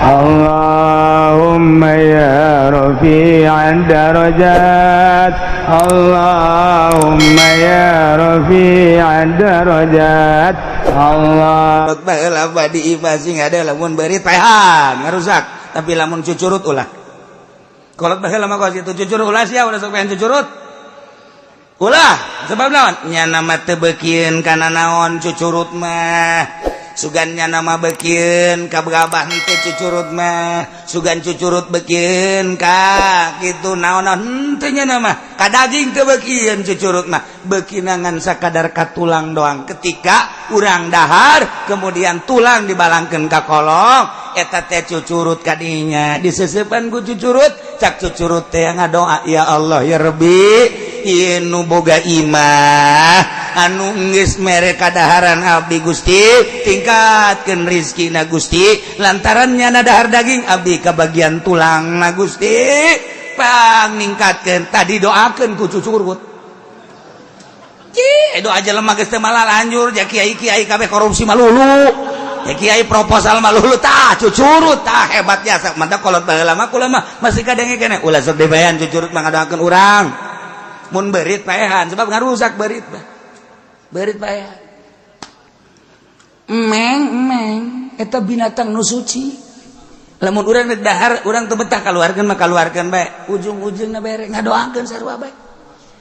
Allahumma ya rafi'ad darajat, Allahumma ya rafi'ad darajat, Allah. Baheula badi ibasing ada lamun beurit paehan ngarusak, tapi lamun cucurut ulah. Kolot baheula mah kos kitu cucurut ulah sia ulah sok pengen cucurut. Ulah, sebab naon? Nya nama teu beukieun kana naon cucurut mah. Sugannya nama beukieun ka begabah teh cucurut mah. Sugan cucurut beukieun ka kitu naon-naon henteu nya nama. Ka daging teu beukieun cucurut mah. Beukinangan sakadar ka tulang doang. Ketika urang dahar kemudian tulang dibalangkeun ka kolong, eta teh cucurut kadinya. Diseseupan ku cucurut, cak cucurut teh ngadoa, ya Allah ya Rabbi, ieu nu boga imah anu geus mere kadaharan abdi Gusti, tingkatkeun rizkina Gusti, lantaran nyana dahar daging abdi ka bagian tulangna Gusti, paningkatkeun. Tadi doakeun ku cucurut. Doa aja lemah geus teu malah lanjur, ja kiai-kiai kabeh korupsi malulu. Ya kiai proposal malulu tah cucurut tah hebat jasa. Mantap kolot baheula mah kula mah masih kadenge keneh ulah sok dibayan cucurut mah ngadoakeun urang. Mun beurit paehan sebab ngarusak beurit mah. Beurit paehan. Emeng eta binatang nu suci. Lamun urang rek dahar urang teu betah kaluarkeun mah kaluarkeun bae. Ujung-ujungna bere ngadoakeun sarua bae.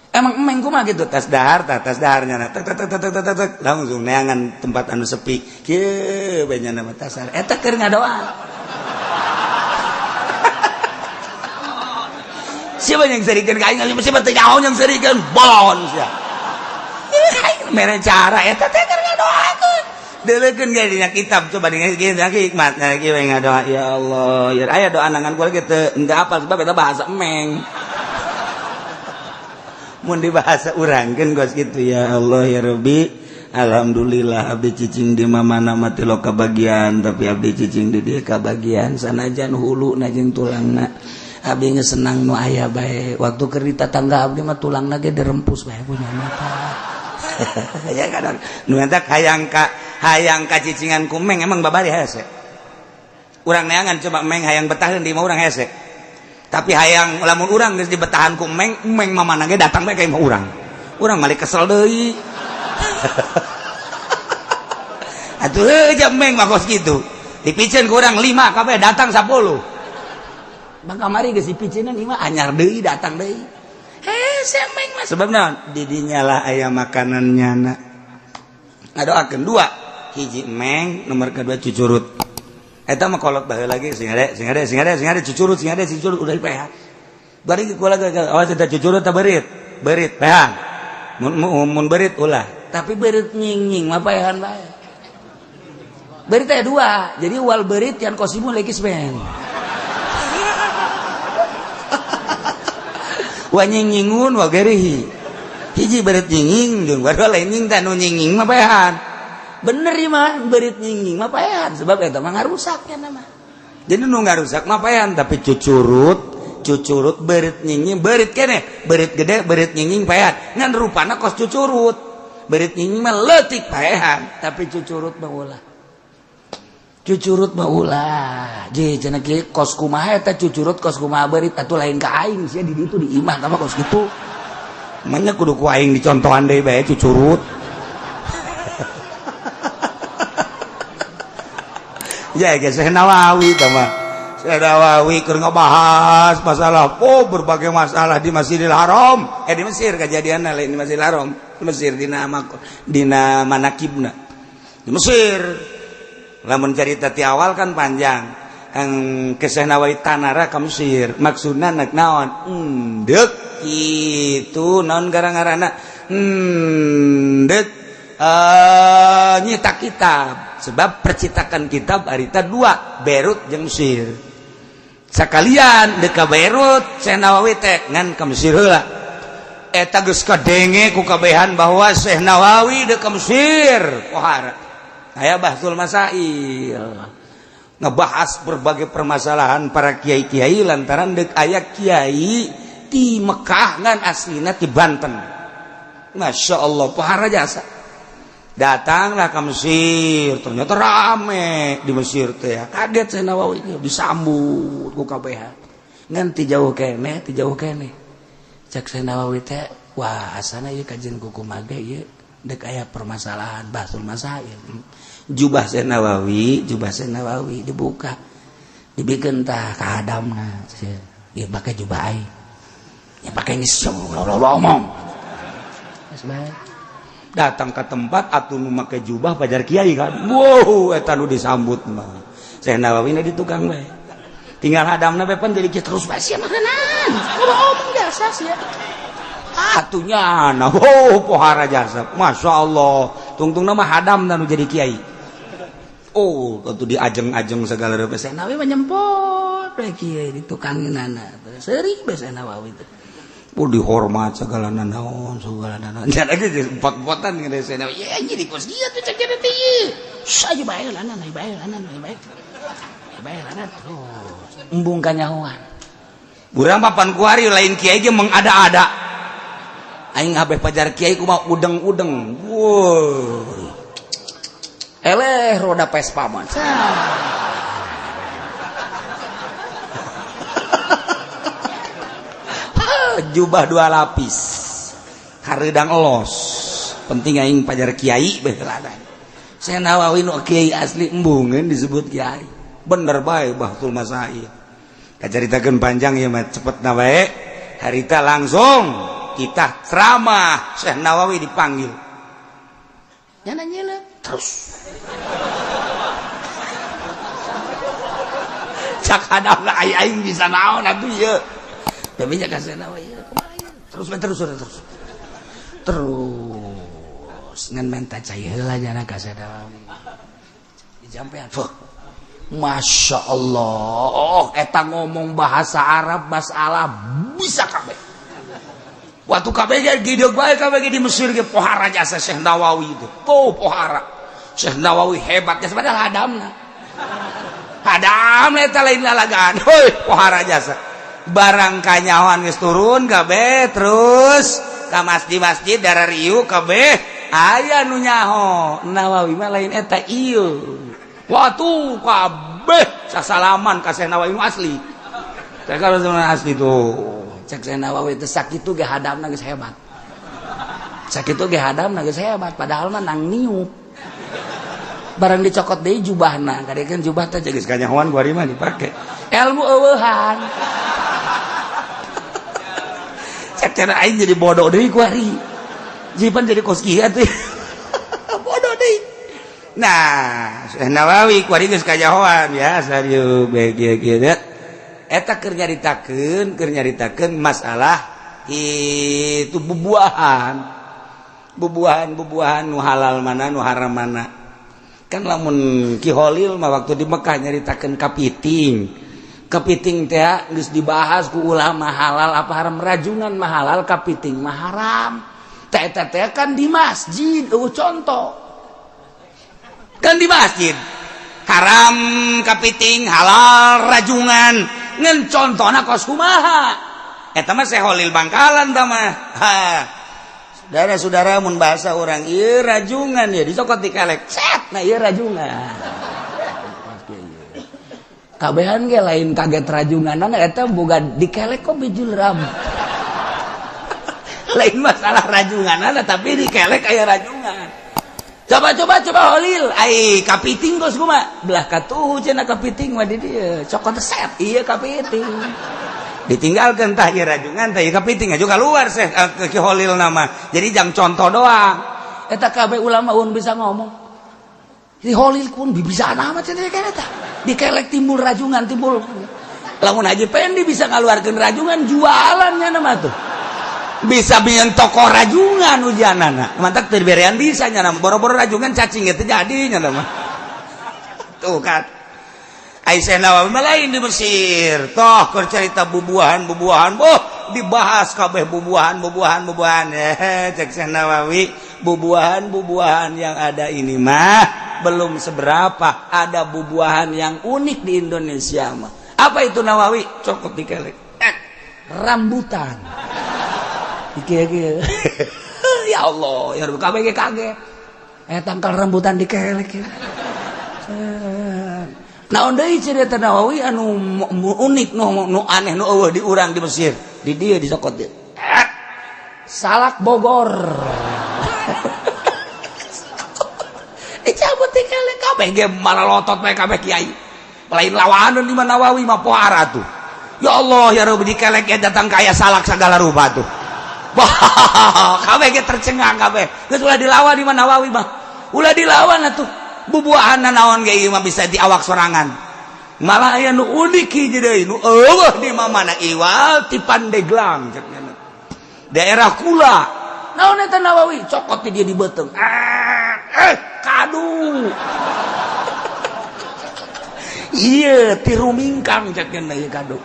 Emang emeng kumaha gitu tas daharnya tek langsung neangan tempat anu sepi kieu bae nya nama tasar eta keur ngadoa. Siapa yang serikeun ka aing siapa teh nyaho yang serikeun bon sia. Mere cara eta teh keur ngadoakeun. Deuleukeun ge dina kitab coba dengan hikmat kieu we ngadoa ya Allah ya aya doa nangan kuwi teu henteu apal sebab eta bahasa emeng. Mun dibahasa urangkeun gos kitu ya Allah ya Rabbi, alhamdulillah abdi cicing di mana mah teh lo kabagian, tapi abdi cicing di dieu kabagian sanajan huluna jeung tulangna. Abdi geus senang nu aya bae. Waktu keur di tatangga abdi mah tulangna ge dirempus bae punya mata. Ya kan nu eta hayang ka cicingan ku meng emang babari hese. Urang neangan coba meng hayang betaheun di mah urang hese. Tapi hayang lamun urang geus dibetahan ku meng mamana ge datang bae ka imah urang. Urang malik kesel deui. Atuh heuh meng mah kos kitu. Dipicen ku urang 5 kabeh datang 10. Bang kamari geus dipiceunan 5 anyar deui datang deui. Hese meng mah sebab naon? Di dinya lah aya makanannya na. Ngadoakeun 2, hiji meng, nomor kedua cucurut. Eta mah kolot baheula lagi sing ade cucurut udah dipehan. Bari kula awas eta cucurut teh beurit pehan. Mun beurit ulah, tapi beurit nying mah pehan bae. Beurit teh 2, jadi wal beurit yan kosimu lagi sepen. Wa nyingun wa gerihi. Hiji beurit nyinging jeung baru lain nying teh nu nyinging mah pehan. Bener ya mah beurit nyinging mah paehan sebab eta mah ngarusak nya mah. Jadi nu ngarusak mah paehan tapi cucurut beurit nyinging beurit keneh beurit gede beurit nyinging paehan ngan rupana kos cucurut. Beurit nyinging mah leutik paehan tapi cucurut mah ulah. Cucurut mah ulah. Je cenah kieu kos kumaha eta cucurut kos kumaha beurit atuh lain ka aing sia di ditu di imah tah kos kitu. Manya kudu ku aing dicontohan deui bae cucurut. Ya guys, Syekh Nawawi mah. Syekh Nawawi keur ngebahas masalah berbagai masalah di Masjidil Haram. Di Mesir kejadianna lain di Masjidil Haram. Di Mesir dina manakibna. Di Mesir. Lamun cerita ti awal kan panjang. Ke Syekh Nawawi tanara ka Mesir. Maksudna nak naon? Deuk kitu naon gara-garana. Deuk nyitak kitab. Sebab percitakan kitab harita 2 Beirut jeung Mesir. Sakalian deka Beirut Syekh Nawawi teh ngan ka Mesir heula. Eta geus kadenge ku kabehan bahwa Syekh Nawawi deka Mesir. Pohara. Aya bahsul masail. Ngebahas berbagai permasalahan para kiai-kiai lantaran deuk aya kiai ti Mekah ngan aslina ti Banten. Masya Allah pohara jasa. Datanglah ke Mesir, ternyata rame di Mesir teh. Kaget saya Nawawi disambut ku KBH. Ngan ti jauh kene. Cek saya Nawawi teh, wah asana ieu kajian ku kumaha ieu dek aya permasalahan bahsul masail. Jubah saya Nawawi dibuka. Dibikin tah ka hadamna. Ieu pakai jubah ai. Ya pakai ngisem ngomong. Datang ke tempat atuh nu make jubah pajar kiai kan. Wow, eta nu disambut mah. Saya Nawawi na di tukang we. Tinggal hadamna bepen jadi terus bae sia makanan. Ngomong biasa sia. Atunya nah, pohara jasa. Masyaallah. Tungtungna mah hadamna nu jadi kiai. Oh, atuh diajeng-ajeng segala rupa. Saya Nawawi mah nyempot we kiai di tukanginana. Seri bae saya Nawawi teh. Dihormat segala naon. Jangan aja pot-potan ngene saya. Ya jadi kos dia tuh cek jadi teh. Saya bae lanan. Terus embung kanyahoan. Urang papan kuari lain kiai ge mengada-ada. Aing habeh pajar kiai kumaha udeng-udeng. Woi. Eleh roda Vespa mah. Jubah 2 lapis hareudang elos penting aing pajar kiai beulana saya Nawawi nu kiai asli embungeun disebut kiai bener bae bahtul masail kacaritakeun panjang ieu mah cepetna bae harita langsung kita ceramah Syekh Nawawi dipanggil nyana terus cak hadapna aing bisa naon atuh ieu tapi jaga Syekh Nawawi terus ngan menta cai heula jana ka Syekh Nawawi dijampean Masya Allah eta ngomong bahasa Arab masalah bisa kabeh waktu kabeh gideug bae kabeh di Mesir ge pohara jasa Syekh Nawawi itu pohara Syekh Nawawi hebatnya padahal hadam eta lain lalagaan heuh pohara jasa barang kanyawan geus turun kabeh terus ka masjid darah riu kabeh aya nu nyaho Nawawi mah lain eta ieu watu kabeh sasalaman ka Syekh Nawawi nu asli teh kalau asli tuh cek Syekh Nawawi teh sakitu ge hadamna geus hebat sakitu ge hadamna geus hebat padahal mah nang niup barang dicokot deui jubahna kadekeun jubah teh geus kanyahoan kuari mah dipake ilmu eueuhan cara aing jadi bodoh deui ku ari. Jipan jadi kos kieu teh. Bodoh deui. Nah, Syekh Nawawi ku ari geus kajahoan ya sarieu kieu eta keur nyaritakeun masalah itu bubuahan nu halal mana nu haram mana. Kan lamun Ki Holil mah waktu di Mekah nyaritakeun kapiting teh geus dibahas ku ulama halal apa haram rajungan mah halal kapiting mah haram teh kan di masjid contoh kan di masjid haram kapiting halal rajungan ngan contona kos kumaha eta mah Syekh Holil Bangkalan tah mah saudara-saudara mun bahasa urang ieu rajungan ya dicokot dikelek set nah ieu rajungan kabehan ge lain kaget rajunganan eta boga dikelek kok bijul ram lain masalah rajunganan tapi dikelek aya rajungan coba Holil ai kapiting geus kumaha belah katuh cenah kapiting mah di dieu cokot set ieu kapiting ditinggalkeun tah ieu rajungan tah ieu kapiting juga keluar Syekh Ki Holil nama jadi jang contoh doang eta kabeh ulama un bisa ngomong si Holil kun bisa amat cenah eta dikelek timbul rajungan timbul lamun Haji Pendi bisa ngaluarkeun rajungan jualannya nama tuh bisa bikin toko rajungan ujanana mantap terberean bisa nya nama boro-boro rajungan cacing itu jadinya nama tuh kan Aisyah Nawawi lain di Mesir toh keur cerita bubuahan dibahas kabeh bubuahan cek Syekh Nawawi bubuahan yang ada ini mah belum seberapa ada bubuahan yang unik di Indonesia mah apa itu Nawawi cokot dikelek rambutan ya Allah ya kabeh kaget tangkal rambutan dikelek ya. Naon deui cerita Nawawi anu unik nu aneh nu eueuh di urang di Mesir. Di dieu di Sokot dieu. Salak Bogor. Cabut dikelek kabeh ge malalotot bae kabeh kiai. Lain lawanan di mana Nawawi mah pohara tuh. Ya Allah ya Rabbi dikelek datang kaya salak segala rupa tuh. Wah, kabeh ge tercengang kabeh. Geus ulah dilawan di mana Nawawi mah. Ulah dilawan atuh. Bubuahanna naon ge ieu mah bisa diawak sorangan. Malah aya nu unik hiji deui nu eueuh di mamana iwal ti Pandeglang cenah. Daerah Kula. Naon eta Nawawi? Cokot ti dia di beuteung. Kadu. Iya, ti Rumingkang cenah ieu kadu.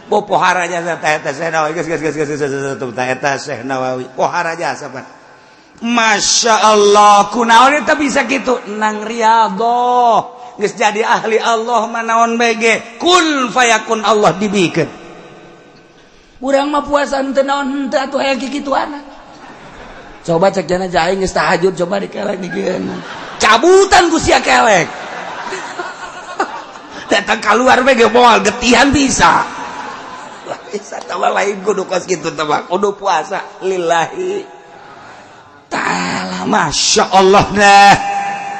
Pohara jasa eta Syekh Nawawi geus eta Syekh Nawawi. Pohara jasa pan. Masya Allah, kunaon eta bisa gitu nang riyadhah geus jadi ahli Allah manaon bege kun fayakun Allah dibikeun. Urang mah puasa henteu naon henteu atuh aya kikituan. Coba cek jana jaing geus tahajud coba dikelek dikeun. Cabutan ku sia kelek. Datang keluar bege moal getihan bisa. Bisa tambah lain kudu kos kitu teh kudu puasa lillahi ta'ala. Masya Allah nah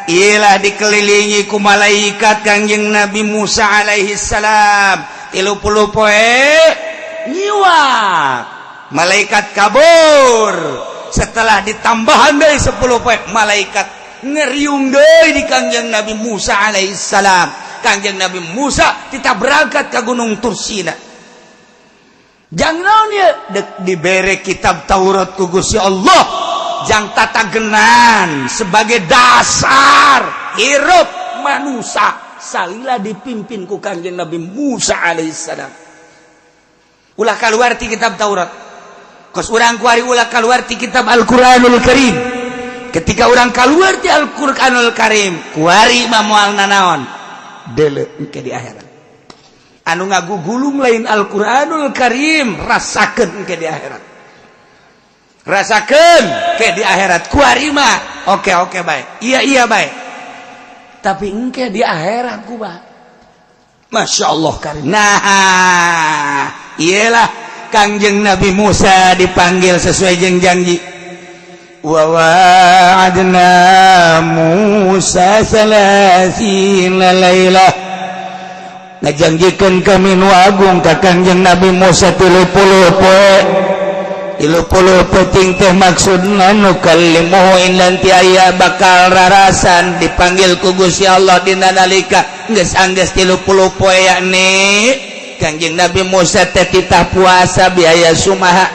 ilah dikelilingi ku malaikat Kangjeng Nabi Musa alaihi salam 30 poe nyiwak malaikat kabur setelah ditambahan dari 10 poe malaikat ngeriung deui di Kangjeng Nabi Musa alaihi salam. Kangjeng Nabi Musa kita berangkat ke Gunung Tursina jang naon ieu dek dibere kitab Taurat ku Gusti Allah jang tatagenan sebagai dasar hirup manusia salila dipimpin ku Kangjeng Nabi Musa alaihissalam. Ulah kaluar ti kitab Taurat kos urang kuari ulah kaluar ti kitab Al-Qur'anul Karim. Ketika urang kaluar ti Al-Qur'anul Karim kuari mah moal nanaon deuleu engke di akhirat anu ngagugulung lain Al-Qur'anul Karim rasakeun engke di akhirat. Rasakan ke di akhirat kuari mah oke baik iya baik tapi engke di akhirat ku bah Masya Allah karim. Nah iyalah Kangjeng Nabi Musa dipanggil sesuai jeung janji wa wa'adna Musa salasina lailah ngajanggikeun kami nu agung ka Kangjeng Nabi Musa 30 poe 30 peting teh maksudna nu kallimuhu indan ti aya bakal rarasan dipanggil ku Gusti Allah dina nalika geus anggeus 30 poe yakni Kangjeng Nabi Musa teh titah puasa biaya sumaha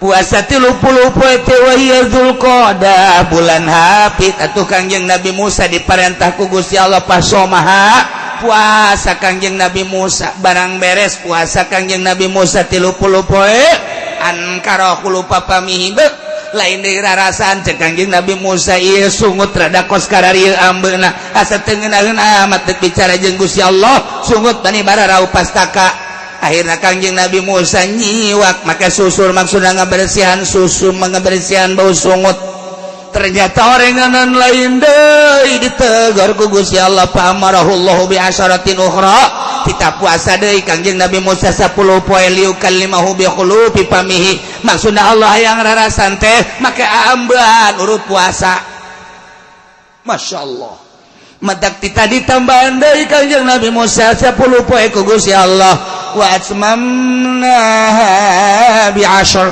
puasa 30 poe teh wa hiya Zulqa'dah bulan hapit atuh Kangjeng Nabi Musa diparentah ku Gusti Allah pasomaha puasa Kangjeng Nabi Musa barang beres puasa Kangjeng Nabi Musa 30 poe ankara lupa pamihi lain dari rarasan cek Kangjeng Nabi Musa ieu sungut rada kos kararieu ambeuna asa teu ngeunaheun amat teu bicara jeung Gusti Allah sungut bani bararau pastaka akhirna Kangjeng Nabi Musa nyiwak maka susur maksudna ngabersihan susu ngabersihan bau sungut ternyata orenganan lain deui ditegur ku Gusti Allah fa amarahullahu bi asyaratin ukhra kita puasa deui Kangjeng Nabi Musa 10 poe liukallimahu bi khulufi pamihi maksudna Allah yang rarasan teh make ambean urut puasa. Masya Allah madak kita ditambahan deui Kangjeng Nabi Musa 10 poe ku Gusti Allah wa atmamna bi asyar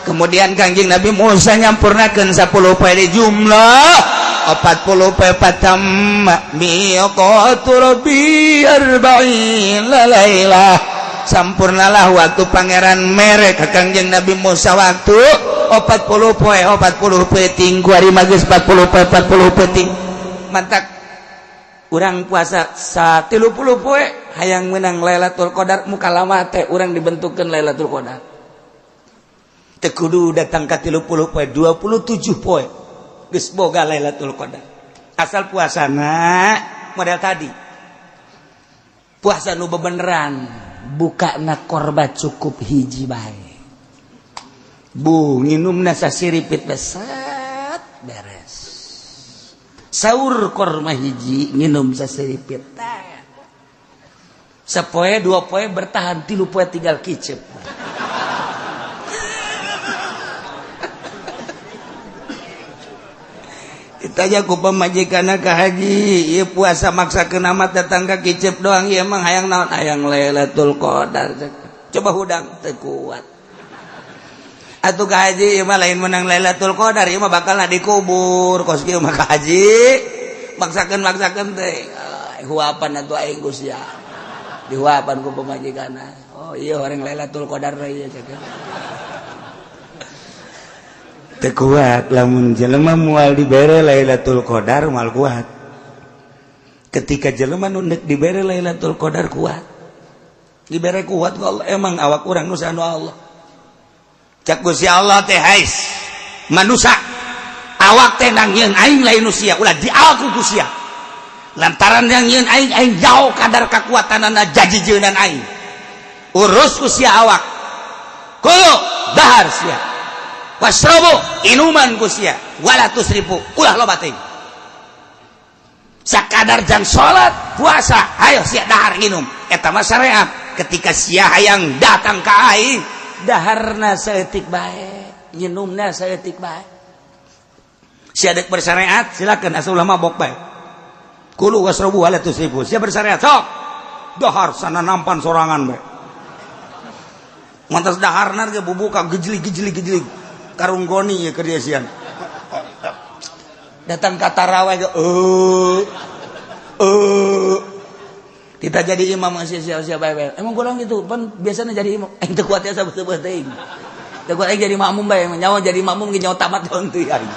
kemudian Kangjeng Nabi Musa nyampurnakeun 10 poe di jumlah 40 poe patamma miqatu rabbi 40 lailah sampurnalah waktu pangeran mere ka Kangjeng Nabi Musa waktu 40 poe ting kuari magis 40 poe ting mantak urang puasa 30 poe hayang menang Lailatul Qadar muka lama teh urang dibentukkeun Lailatul Qadar teu kudu datang ka 30 poe 27 poe geus boga Lailatul Qadar asal puasana model tadi puasa nu bebeneran bukana korban cukup hiji bae bu nginumna sasiripit besat beres Sahur korma hiji nginum saseripit sapoe 2 poe bertahan 3 poe tinggal kicep. Ditanya ku pamajikanna ka haji, ieu puasa maksakeun amat datang ka kicep doang, ieu emang hayang naon? Hayang Lailatul Qadar. Coba hudang teu kuat. Atuh ka haji ieu mah lain menang Lailatul Qadar, ieu mah bakalna dikubur. Kos kieu mah ka haji maksakeun teh. Huapan atuh aing Gusti ya. Dihuapan ku pamajikanna. Oh iya orang Lailatul Qadar ieu cek. Teu kuat lamun jelema moal dibere Lailatul Qadar moal kuat. Ketika jelema nu neuk dibere Lailatul Qadar kuat. Dibere kuat ku Allah, emang awak urang nu sanu Allah. Cak Gusti Allah teh hais manusia awak teh nang nyieun aing lain nu sia ulah dialku ku sia. Lantaran yang nyieun aing jauh kadar kakuatanana jajijeunan aing. Urus ku sia awak. Kulo dahar sia. Wasrobu inuman ku sia wala tusrifu ulah loba teuing. Sakadar jang salat puasa hayo sia dahar nginum eta mah syariat. Ketika sia hayang datang ka aing daharna saeutik bae nginumna saeutik bae sia deuk bersyariat silakeun asa ulah mabok bae. Kulu wasrobu wala tusrifu sia bersyariat sok dahar sana nampan sorangan bae. Mantas daharna ge bubuka gejlig karung goni ya kerjasian datang ka tarawih ge kita jadi imam masih sia-sia bae. Emang kurang gitu pan biasanya jadi imam teu kuat ya sabeuh teuing teu kuat aing jadi makmum bae nyawa jadi makmum ge nyawa tamat teuing aing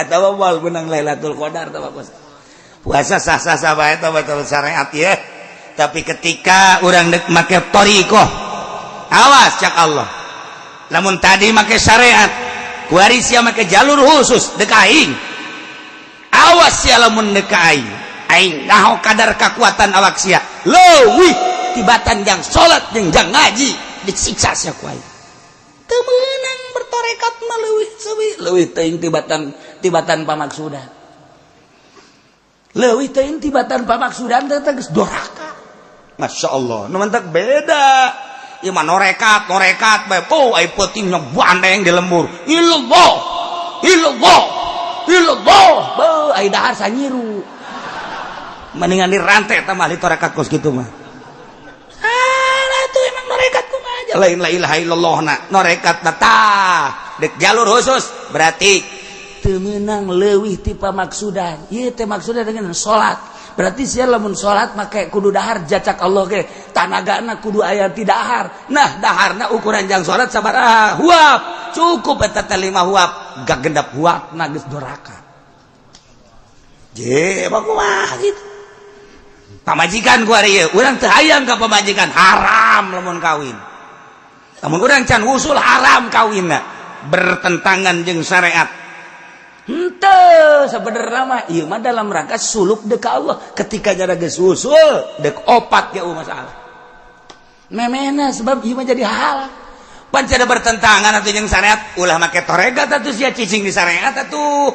eta wal benang Lailatul Qadar teh puasa sah-sah bae teh betul syariat ya. Tapi ketika urang deuk make thariqah awas cak Allah lamun tadi make syariat kuari sia make jalur khusus deuk aing awas sia lamun deuk aing naho kadar kekuatan awak sia leuwih tibatan jang salat jeung jang ngaji disiksa sia ku aing teu meunang bertorekat mah leuwih teuing tibatan pamaksudan leuwih teuing tibatan pamaksudan teh geus doraka. Masya Allah nu mantak beda. Ieu mah norekat bae po ai peutingna bandeng di lembur. Illallah. Beuh ai dahar sanyiru. Mendingan dirantai tah mah ditorekat kos kitu mah. Atuh emang norekat kumaha aja lain la ilaha illallahna. Norekatna tah dek jalur khusus berarti teu meunang leuwih ti pamaksudan. Ieu teh maksudna dengan salat. Berarti sia lamun salat make kudu dahar jacak Allah ge tanagana kudu aya ti dahar. Nah daharna ukuran jang salat sabaraha huap cukup eta teh 5 huap gagendap huapna geus doraka. Je kumaha gitu. Pamajikan ku ari ieu urang teu hayang ka pamajikan haram lamun kawin. Lamun urang can usul haram kawinna bertentangan jeung syariat. Henteu sebenarnya mah ieu mah dalam rangka suluk deuk ka Allah. Ketika jara geus usul deuk opat ge masalah. Memena sebab ieu mah jadi hal. Pan cara bertentangan atuh jeung syariat ulah make toregat atuh sia cicing di syariat atuh.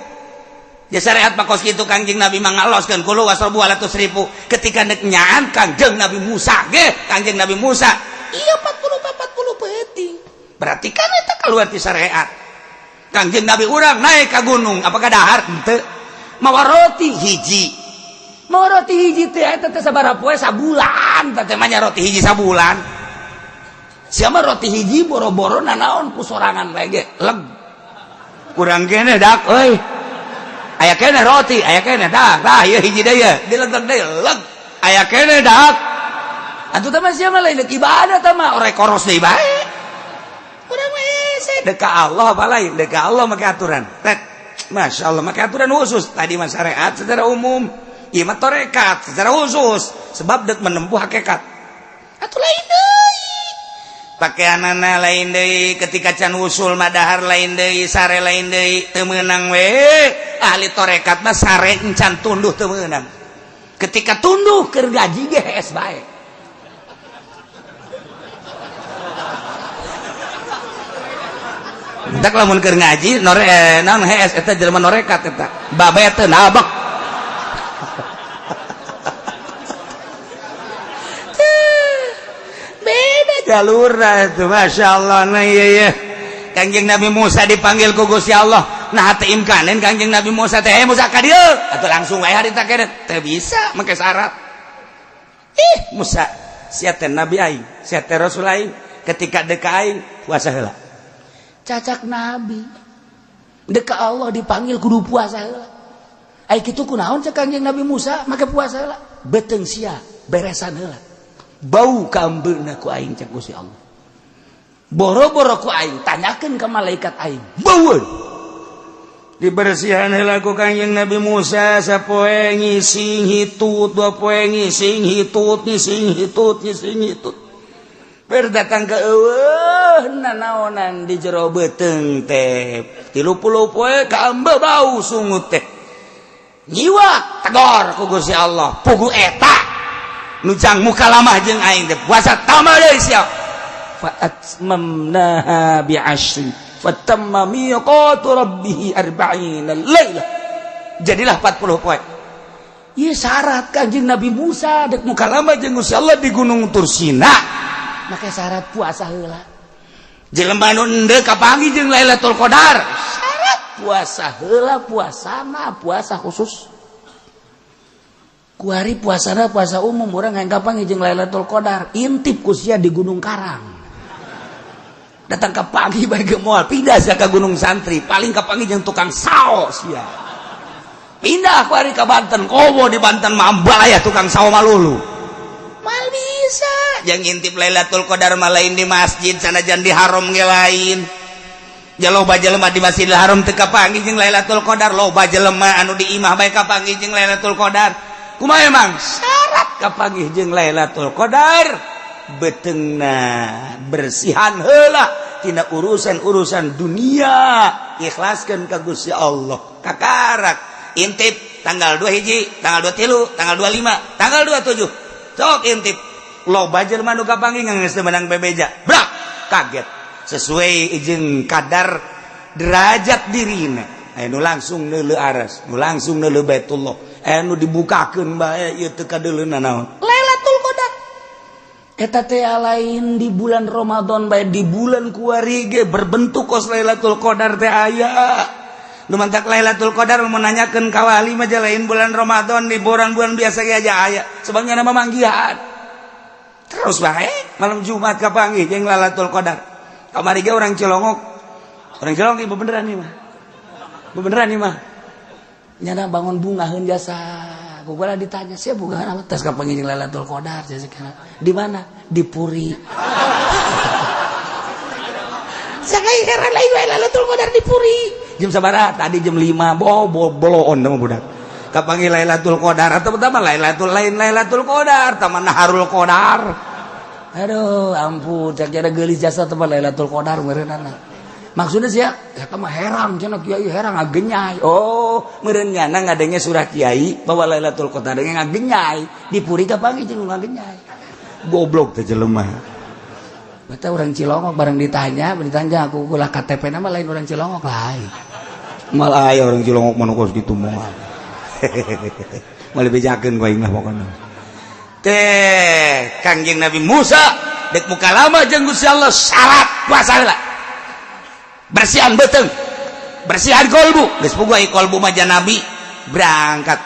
Ya syariat mah kos kitu Kangjeng Nabi mangaloskeun kulu wasrobu wala tusrifu. Ketika deuk nyaan Kangjeng Nabi Musa ge, Kangjeng Nabi Musa ieu 40 peuting. Berarti kan eta kaluar ti syariat. Kangjeng Nabi urang naik ke gunung apakah dahar henteu mawa roti hiji teh eta teh sabaraha poe sabulan teh mah nya roti hiji sabulan sia mah roti hiji boro-boro nanaon ku sorangan bae ge leg urang keneh dak euy aya keneh roti aya keneh dah ieu hiji deui dilegeg deui leg aya keneh dak atuh teh mah sia mah lain ibadah teh mah orek koros deui bae urang mah dekat Allah apa lain dekat Allah make aturan Masya Allah make aturan khusus tadi mah syariat secara umum ieu mah torekat secara khusus sebab dek menempuh hakikat atuh lain deui pakaianana lain deui ketika can usul mah dahar lain deui sare lain deui teu meunang we ahli torekat mah sare encan tunduh teu meunang ketika tunduh keur gaji ge hees bae. tak lamun keur ngaji naon hees eta jelema norekat eta babe teu nabek beda jalur itu masyaallah nah iya Kangjeng Nabi Musa dipanggil ku Gusti Allah nah teu imkanen Kangjeng Nabi Musa teh Musa ka dieu atuh langsung wae harita keneh teu bisa make syarat Musa sia teh nabi aing sia teh rasul aing ketika deuk ka aing puasa heula cacak nabi deuk ka Allah dipanggil kudu puasa heula ai kitu kunaon cek Kangjeng Nabi Musa make puasa heula beuteung sia beresan heula bau ka ambeuna ku aing cek Gusti Allah boro-boro ku aing tanyakeun ka malaikat aing baueun dibersihan heula ku Kangjeng Nabi Musa sapoe ngising hitut dua poe ngising hitut berdatang ke eueuh nanaonan di jero beuteung teh 30 poe ka ambe bau sungut teh nyiwak tegor ku Gusti Allah pugu eta nu jang muka lamah jeung aing teh puasa tambah deui sia fa'atmamnaha bi'ashri fatamma miqatu rabbih 40 lailah jadilah 40 poe ieu syarat Kanjeng Nabi Musa dek muka lamah jeung Gusti Allah di Gunung Tursina make syarat puasa heula jelema nu endeu kapanggih jeung Lailatul Qadar syarat puasa heula puasana puasa khusus ku hari puasana puasa umum urang hayang kapanggih jeung Lailatul Qadar intip ku sia di Gunung Karang datang kapanggih bae ge moal pindah sia ka Gunung Santri paling kapanggih jeung tukang sao sia pindah ku hari ka Banten komo di Banten mambal aya tukang sao malulu mal bisa yang ngintip Lailatul Qadar mah lain di masjid sanajan di haram ge lain jaloba jelema di Masjidil Haram teu kapanggih jeung Lailatul Qadar loba jelema anu di imah bae kapanggih jeung Lailatul Qadar kumaha emang syarat kapanggih jeung Lailatul Qadar beteungna bersihan heula tina urusan-urusan dunia ikhlaskeun ka Gusti Allah kakarak intip tanggal 2 hiji tanggal 23 tanggal 25 tanggal 27 sok intip loba jelema nu kapanggih geus teu menang bebeja brak kaget sesuai jeung kadar derajat dirina anu langsung neuleuh aras nu langsung neuleuh Baitullah anu dibukakeun bae ieu teu kadeuleuna naon Lailatul Qadar eta teh lain di bulan Ramadan bae di bulan kuari ge berbentuk kos Lailatul Qadar teh aya nu mantak Lailatul Qadar menanyakeun ka wali mah lain bulan Ramadan di bulan biasa ge aja aya sebagian nama manggihan terus bae malam Jumat kapanggih jeung Lailatul Qadar kamari ge orang Cilongok ieu beneran nih mah beneran nih mah nyana bangun bungaheun jasa gugula ditanya sia bunga apa tes kapanggih jeung Lailatul Qadar jasikana di mana di Puri sakai heran lain Lailatul Qadar di Puri jam sabaraha tadi jam 5 boloon mah budak kapanggih Lailatul Qadar atau pertama Lailatul Qadar taman Naharul Qadar aduh ampun cak jada geulis jasa teman Lailatul Qadar meureunana maksudnya sia eta mah herang cenah kiai herang ngagenyai oh meureun nyana ngadenge surah kiai bahwa Lailatul Qadar ngagenyai di Puri kapanggih jeung ngagenyai goblok teh jelema eta urang Cilongok bareng ditanya aku ulah KTP nama lain urang Cilongok lain mal aya urang Cilongok mah kos kitu moal malih bejakeun ku aing mah pokona teh Kangjeng Nabi Musa dek muka lama jeung Gusti Allah syarat puasa heula bersihan beuteung bersihan kolbu geus puguh ai kolbu mah Nabi berangkat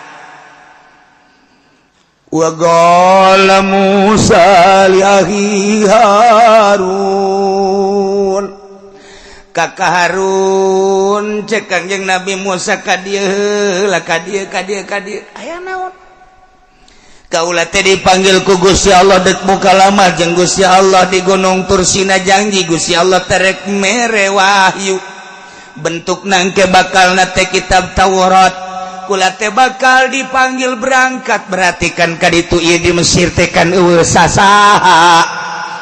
wa qala Musa li akhi Harun kakak Harun cek Kangjeng Nabi Musa ka dieu heula ka dieu aya naon kaula teh dipanggil ku Gusti Allah dek muka lama jeung Gusti Allah di Gunung Tursina janji Gusti Allah terek mere wahyu bentuk nangke bakal nate kitab Taurat kula teh bakal dipanggil berangkat berarti kan kaditu ieu di Mesir teh kan eueuh sasaha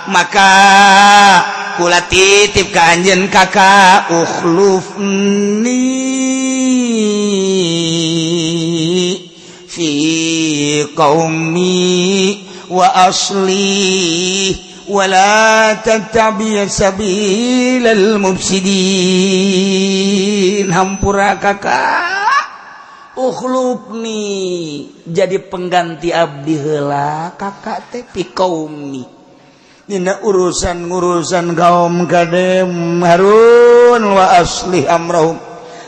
maka kula titip ka anjeun kakak ukhlufni fi qaumi wa asli wala tattabi' sabilal mufsidin. Hampura kakak ukhlubni jadi pengganti abdi heula kakak teh pi qaumi dina urusan kaum kadem harun wa aslih amrahum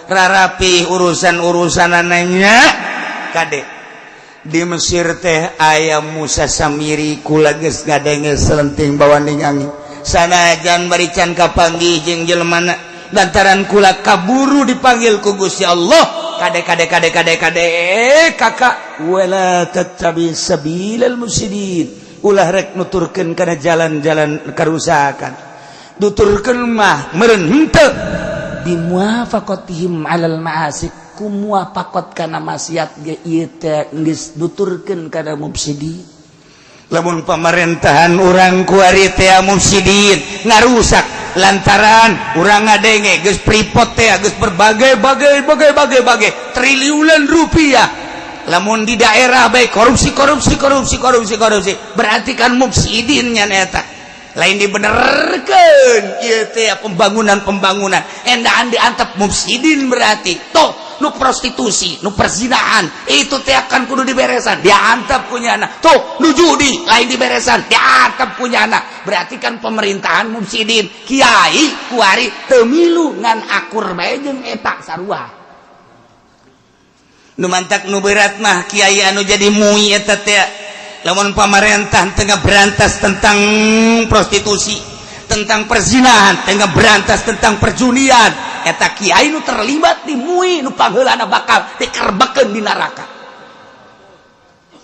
rarapi urusan-urusanannya kade di Mesir teh aya Musa Samiri kula geus ngadenge selenting bawaning angin sanajan barican kapanggih jeung jelmana lantaran kula kaburu dipanggil ku Gusti Allah kade kakak wala tattabi sabilal mufsidin ulah rek nuturkeun kana jalan-jalan karusakan nuturkeun mah meureun henteu bimuafaqatihim alal ma'asik kumuafaqat kana maksiat ge ieu teh geus nuturkeun kana mufsidin. Lamun pemerintahan urang ku ari teh mufsidin ngarusak lantaran urang ngadenge geus pripot teh geus berbagai triliunan rupiah. Lamun di daerah bae korupsi berarti kan mufsidin nya eta. Lain dibenerkeun ieu teh pembangunan endaan diantep mufsidin berarti toh nu prostitusi nu perzinahan itu teh akan kudu diberesan diantep punyana tuh nu judi lain diberesan diantep punyana berarti kan pemerintahan mufsidin kiai kuari teu milu ngan akur bae jeung eta sarua nu mantak nu berat mah kiai anu jadi mui eta teh lamun pamarentah tengah berantas tentang prostitusi tentang perzinahan tengah berantas tentang perjunian eta kiai nu terlibat di mui nu pangheulana bakal dikerbekeun di neraka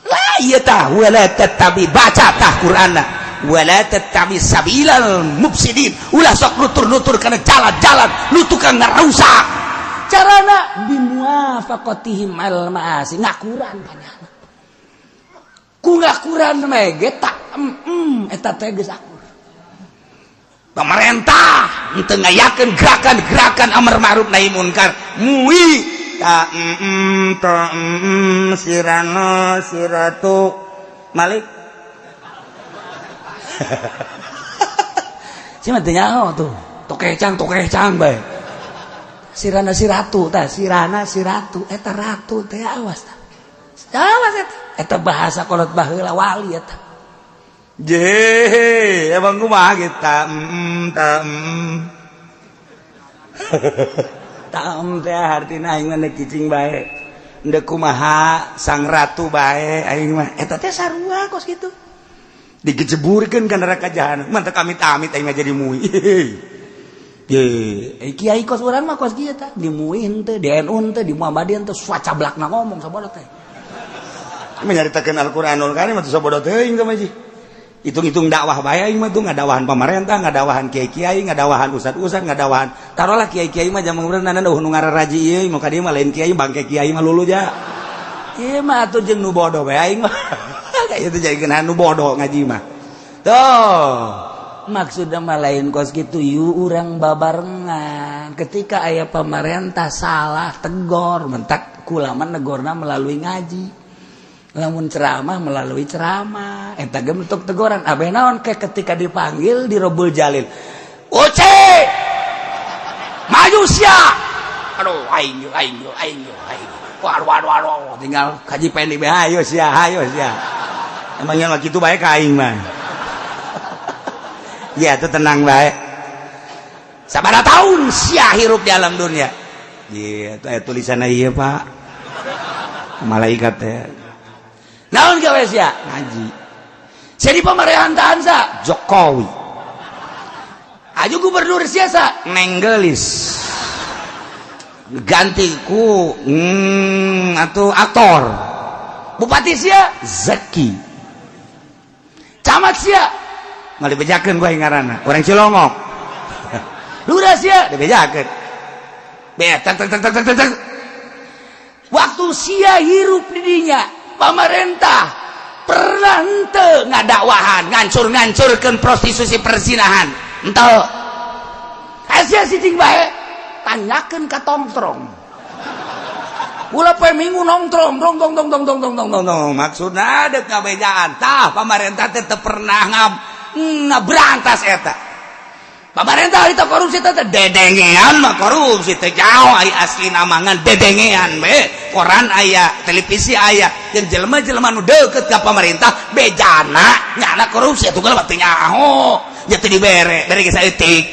lah ieu tah wala tattabi baca tah Qur'anna wala tattabi sabilal mufsidin ulah sok nutur-nutur kana jalan-jalan nu tukang ngarusak carana bimuafaqatihim al ma'asi ngakuran panjana ku ngakuran mege tak eta teh geus akur pemerintah henteu ngayakeun gerakan amar ma'ruf nahi munkar mui ta sirana siratu malik cima teh nyaho tuh tokecang bae sirana siratu tah sirana siratu eta ratu teh awas tah eta bahasa kolot baheula wali eta je emang kumaha kita teh artina aing mah cicing bae endeu kumaha sang ratu bae aing mah eta teh sarua kos kitu digejeburkeun ka neraka jahanam mantep amit-amit aing mah jadi mui ye kiai kos urang mah kos kieu tah di mui henteu di NU henteu di Muhammadiyah henteu swacablakna ngomong sabada teh menyaritakeun Al-Qur'anul Karim atuh sabodo teuing ka maji hitung-hitung dakwah bae aing mah tuh ngadawahan pamarentah ngadawahan kiai-kiai ngadawahan ustad-ustad ngadawahan tarolah kiai-kiai mah jaman urang nana nu ngararaji ieu mah ka dieu mah lain kiai bangke kiai mah lulu ja ieu mah atuh jeung nu bodoh bae aing mah ka ieu teh jadikeun nu bodoh ngaji mah tuh maksudna mah lain kos kitu yu urang babarengan ketika aya pamarentah salah tegor mentak kula mah negorna melalui ngaji lamun ceramah melalui ceramah eta ge bentuk teguran abeh naon ke ketika dipanggil di Robul Jalil Uce maju sia aduh aing waduh tinggal kaji pendi bae hayo sia emangnya mah kitu bae ka aing mah ya teu tenang bae sabaraha taun sia hirup di alam dunia ieu eta tulisanna ieu Pak malaikat teh naon gawe sia ngaji jadi pemerintahan sa Jokowi aju gubernur sia sa Nenggelis ganti ku atuh aktor bupati sia Zaki camat sia ngali bejakeun bae ngaranna urang Cilongok lurah sia dibejakeun betak waktu sia hirup di dinya pemerintah pernah henteu ngadakwahan ngancur-ngancurkeun prostitusi perzinahan henteu sia sicing bae tanyakeun ka tongtrong ulah poe minggu nongtrong dong maksudna deuk ngabejaan tah pemerintah teh teu pernah berantas eta. Pemerintah itu korupsi teh dedengean mah korupsi teh jauh ai asli namangan dedengean we. Koran aya, televisi aya, jeung jelema-jelema nu deukeut ka pemerintah bejana nyana korupsi atuh geus teu nyaho. Nya teu dibere, bere ge saeutik.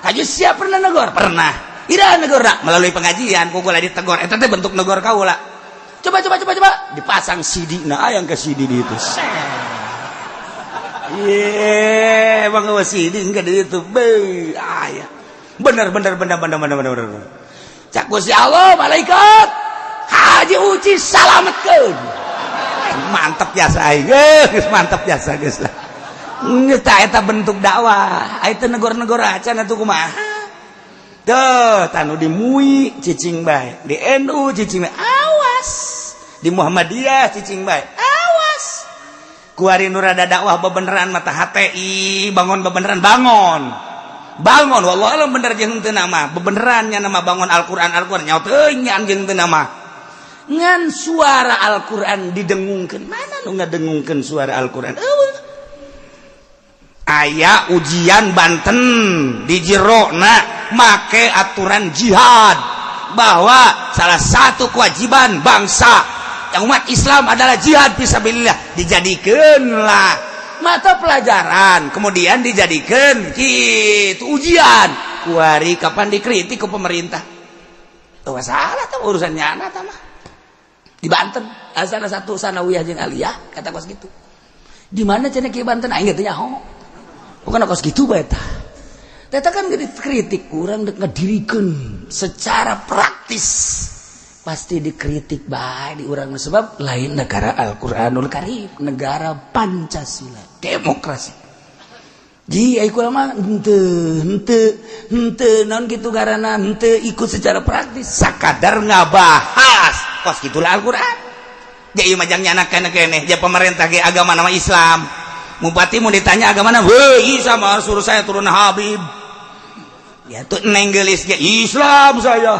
Haji siap pernah negor? Pernah. Ira negor melalui pengajian kugula ditegor eta teh bentuk negor kaula. Coba dipasang CD-na aya ke CD di itu. Ye, bang CD engke di itu. Aya. Bener. Cak Gusti Allah malaikat haji uci salametkeun. Mantep biasa aing geus mantep biasa geus lah. Eta bentuk dakwah. Eta negor-negor acan atuh kumaha? Tuh, tanu di MUI cicing bae, di NU cicing bae. Awas. Di Muhammadiyah cicing bae. Awas. Kuari nu rada dakwah bebeneran mata HTI, bangun bebeneran bangun. Bangun wallah alam bener jeung teu nama. Bebeneran nya nama bangun Al-Qur'an nyaho teuing nya jeung teu nama. Ngan suara Al-Qur'an didengungkeun. Mana nu ngadengungkeun suara Al-Qur'an? Aya ujian Banten di jerona make aturan jihad bahwa salah satu kewajiban bangsa yang umat Islam adalah jihad fisabilillah, dijadikeunlah mata pelajaran, kemudian dijadikan kitu ujian. Kuari kapan dikritik ke pemerintah? Tuh salah tuh urusannya anak mah. Di Banten, asal satu sanawiyah jeung aliyah kata kos gitu. Di mana cenah ki Banten aing teh nyaho. Bukan kos gitu bae tah. Eta kan kritik kurang ngedirikeun secara praktis. Pasti dikritik bae di urang sebab lain negara Al-Qur'anul Karim, negara Pancasila, demokrasi. Ji ai kula mah henteu naon kitu garana henteu ikut secara praktis, sakadar ngabahas kos kitu Al-Qur'an. Jadi ieu mah jang nyanakeun keneh, ja pemerintah ge agama nama Islam. Bupati mau ditanya agama mana? Weh, sama suruh saya turun Habib. Ya tuh neng gelis ge Islam saya.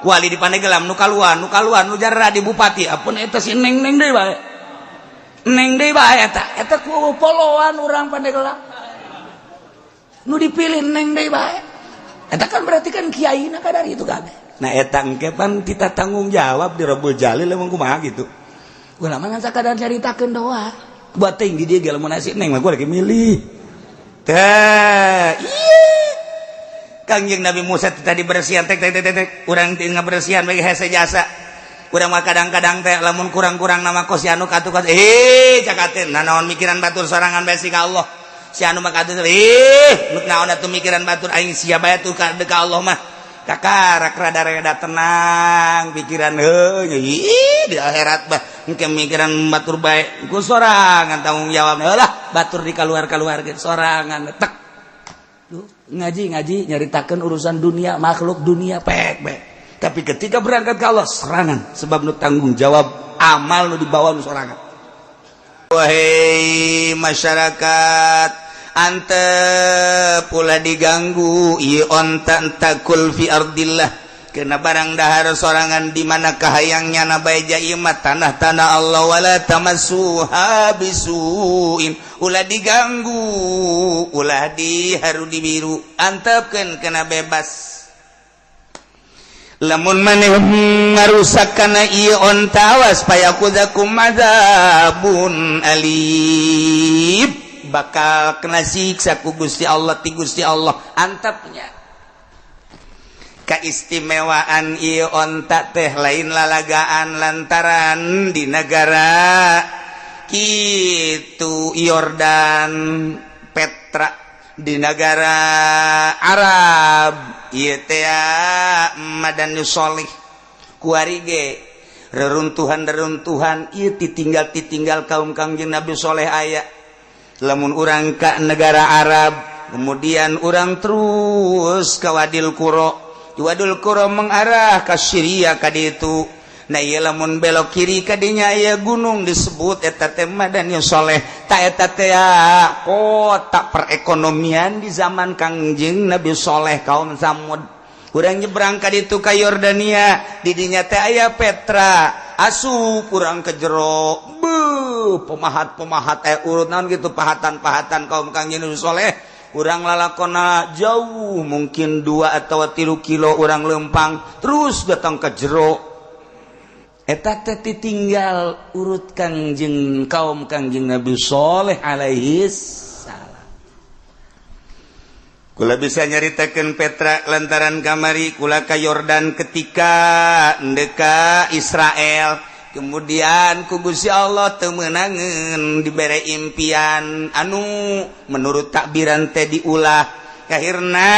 Wali di Pandeglang nu kaluan nu jarra di bupati. Apun eta si neng deui bae. Neng deui bae eta. Eta ku poloan urang Pandeglang. Nu dipilih neng deui bae. Eta kan berarti kan kiaina kadari itu kabeh. Nah eta engke pan kita tanggung jawab di Rabbul Jalil emang kumaha gitu. Ulama ngan sakadar caritakeun doa. Buat tinggi dia gak mau nasi neng, gue lagi milih. Iya. Kangjeng Nabi Musa tadi bersihan tek urang tinggal bersihan bagi hese jasa. Urang mah kadang-kadang teh lamun kurang-kurang nama kos si anu katu cakatin. Nah naon mikiran batur sorangan bae ka Allah. Si anu mah katu naon atuh mikiran batur aing sia bae tuh ka Allah mah. Kakarak rada tenang pikiran di akhirat bah engke mikiran batur bae ku sorangan tanggung jawabna lah batur di kaluar-kaluar sorangan tek ngaji nyaritakeun urusan dunia makhluk dunia pek bae tapi ketika berangkat ke Allah sorangan sebab nu tanggung jawab amal nu dibawa nu sorangan. Wahai masyarakat ante pula diganggu ieu onta takul fi ardillah kena barang dahar sorangan di mana kahayangnya na bae ieu mah tanah-tanah Allah wala tamassuha bisuin ulah diganggu ulah diharu dibiru antepkeun kena bebas lamun maneh ngarusak kana ieu onta awas payakudakum madzabun alim bakal kena siksa ku Gusti Allah ti Gusti Allah antapnya kaistimewaan ieu onta teh lain lalagaan lantaran di negara kitu Yordan Petra di negara Arab ieu teh Madan Yusolih kuari ge reruntuhan ieu ditinggal kaum Kangjeng Nabi Soleh aya lamun urang ka negara Arab kemudian urang terus ka Wadil Qura mengarah ka Syria ka ditu nah ieu lamun belok kiri ka dinya aya gunung disebut eta teh Madan Soleh ta eta teh kota perekonomian di zaman Kangjeng Nabi Soleh kaum Samud urang nyebrang ka ditu ka Yordania di dinya teh aya Petra asup urang ke jero pemahat urut naon gitu pahatan-pahatan kaum Kangjeng Nabi Soleh urang lalakona jauh mungkin 2 atau 3 kilo urang lempang terus datang ke jero eta teh tinggal urut kaum Kangjeng Nabi Soleh alaihi salam. Kula bisa nyaritakeun Petra lantaran kamari kula ka Yordan ketika ndeka Israel. Kemudian ku Gusti Allah teu meunangeun dibere impian anu menurut takbiran teh diulah kahirna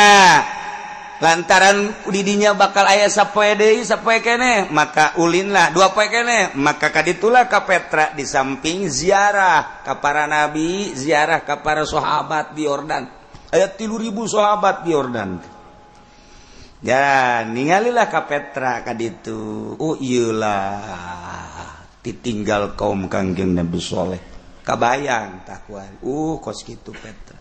lantaran didinya bakal aya sapoe deui sapoe keneh maka ulinlah 2 poe keneh maka kaditulah ka Petra di samping ziarah ka para nabi ziarah ka para sahabat di Yordan aya 3.000 sahabat di Yordan. Ya, ningalilah ka Petra kaditu. Oh iyalah ditinggal kaum Kangjeng Nabi Soleh. Kabayang takuan. Kos kitu Petra.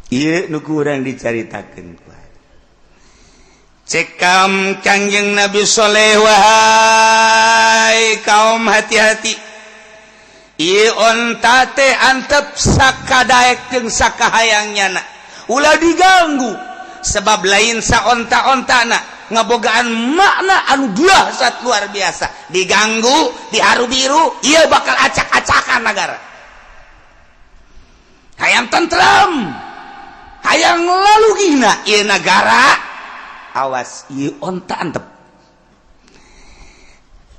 Ieu nu kurang dicaritakeun kuat. Cek kaum Kangjeng Nabi Soleh wahai kaum hati-hati. Ieu onta teh antep sakadaek jeung sakahayangnyana. Ulah diganggu. Sebab lain sa onta-ontana ngabogaan makna anu dahsyat luar biasa diganggu diharu biru ieu bakal acak-acakan negara hayang tentrem hayang lalugina ieu negara awas ieu onta antep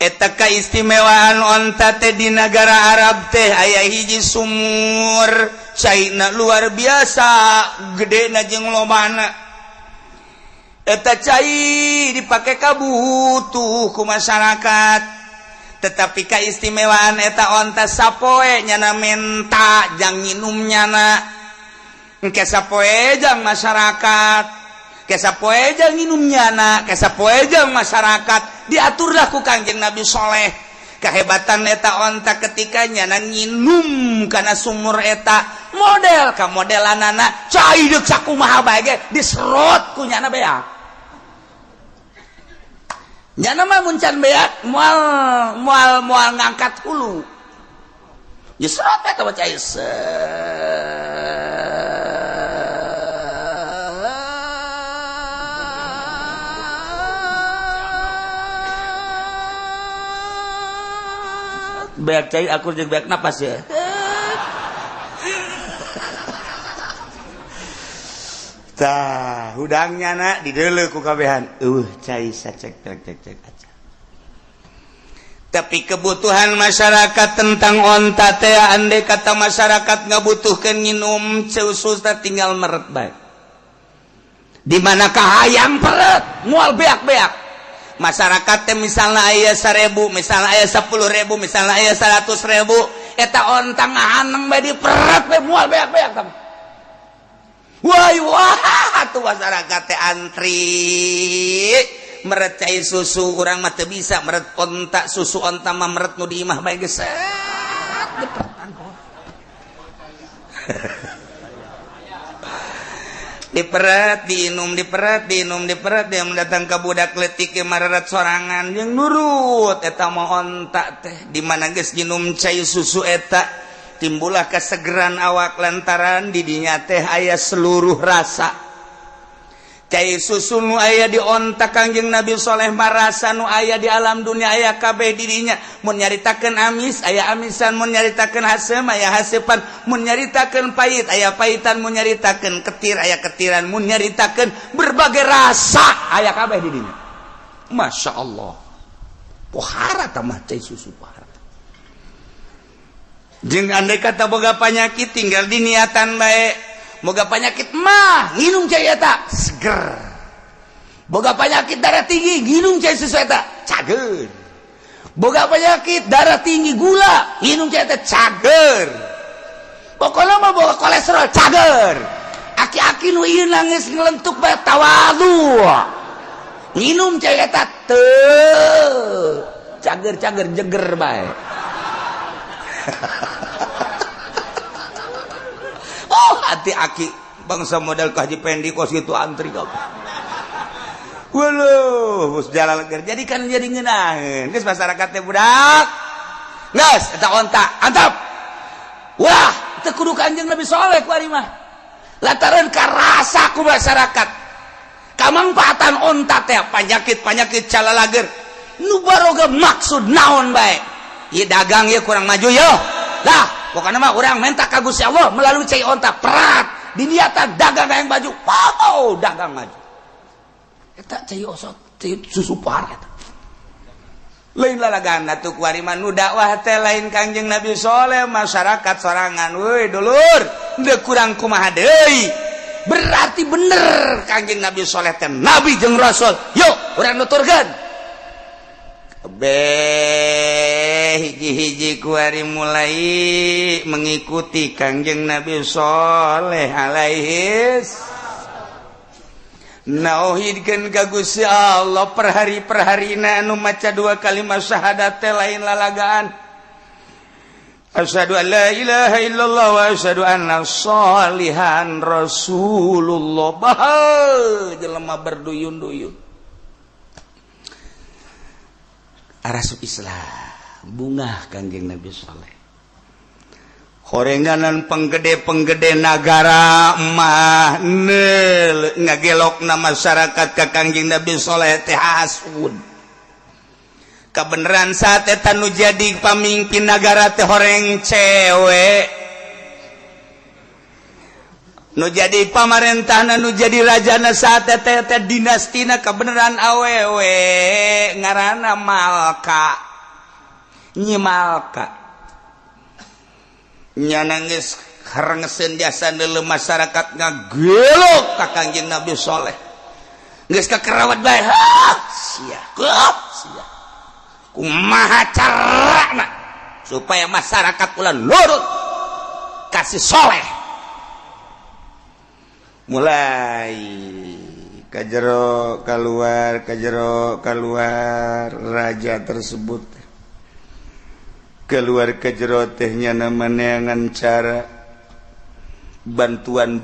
eta kaistimewaan onta teh di negara Arab teh aya hiji sumur caina luar biasa gedena jeung lobana eta cai dipake kabutuh ku masyarakat tetapi kaistimewaan eta onta sapoe nyana menta jang nginum nyana engke sapoe jang masyarakat ke sapoe jang nginum nyana ke sapoe jang masyarakat diaturlah ku Kangjeng Nabi Soleh kahebatan eta onta ketika nyana nginum kana sumur eta model ka modelanana cai deuk sakumaha bae ge diserot ku nyana beak nyana mah muncan beak moal ngangkat hulu diserot eta mah cai beak cai akur jeung beak napas ya. Tah, hudangnya nak dideuleu ku kabehan. Cai sacek cek aja. Tapi kebutuhan masyarakat tentang onta teh andai kata masyarakat ngabutuhkeun nginum susu tinggal meret bae. Di manakah hayang peret moal beak-beak. Masyarakat teh misalna aya 1.000, misalna aya 10.000, misalna aya 100.000, eta onta ngahaneng bae diperet bae moal beak-beak tah. Wah, tuh masyarakat teh antri meret cai susu urang mah teu bisa meret onta susu onta mah meret nu di imah bae geus diperet diinum dia mendatang ke budak leutik ge mareret sorangan jeung nurut eta mah onta teh di mana geus nginum cai susu eta timbullah kesegeran awak lantaran di dinya teh aya seluruh rasa cai susu nu aya di onta Kangjeng Nabi Soleh marasa nu aya di alam dunia aya kabeh di dinya mun nyaritakeun amis aya amisan mun nyaritakeun hasem aya hasepan mun nyaritakeun pahit aya pahitan mun nyaritakeun ketir aya ketiran mun nyaritakeun berbagai rasa aya kabeh di dinya Masya Allah pohara tamah cai susu pohara jeung andai kata boga penyakit tinggal diniatan bae boga penyakit mah nginum cai eta seger boga penyakit darah tinggi nginum cai susu eta cager boga penyakit darah tinggi gula nginum cai eta cager pokokna mah boga kolesterol cager aki-aki nu ieu nangis nglentuk bae tawadu nginum cai eta teu cager-cager jeger bae. Oh hati aki bangsa model kaji pendi kos gitu antri kau waluh bus jalan ger jadi kan jadi ngeunaheun geus masyarakatnya budak geus eta onta antap wah teu kudu Kanjeng Nabi Saleh ku ari mah lantaran karasa ku masyarakat kamangpaatan onta teh penyakit calalager nu baroga maksud naon bae ieu dagang ieu kurang maju yo lah pokokna mah urang minta ka Gusti Allah melalui cai onta perat diniatan dagang yang baju pau dagang maju eta cai osot cai susupar eta lain lalagan atuh kuari mah nu dakwah teh lain Kanjeng Nabi Saleh masyarakat sorangan weuy dulur teu kurang kumaha deui berarti bener Kanjeng Nabi Saleh teh nabi jeung rasul yuk urang nuturkeun hiji-hiji kuari mulai mengikuti Kanjeng Nabi Saleh alaihis nauhidkeun ka Gusti Allah per hari-harina anu maca 2 kalimat syahadat teh lain lalagaan asyhadu an la ilaha illallah wa asyhadu anna sholihan rasulullah bah jelema berduyun-duyun arasuk Islam bungah Kanjeng Nabi Saleh horenganan penggede negara mah ngagelokna masyarakat ka Kanjeng Nabi Saleh teh hasud kabeneran saat eta nu jadi pamimpin negara teh horeng cewek nu jadi pamarentahna nu jadi rajana saat teh dinastina kebenaran awewe ngaranna Malka Nyi Malka nya nangis harengeseun jasa deuleu masyarakat ngagelok ka Kanjeng Nabi Saleh geus kakerawat bae sia kumaha carana supaya masyarakat ulah nurut kasih Saleh mulai kajero keluar raja tersebut keluar kajero tehnya namanya cara bantuan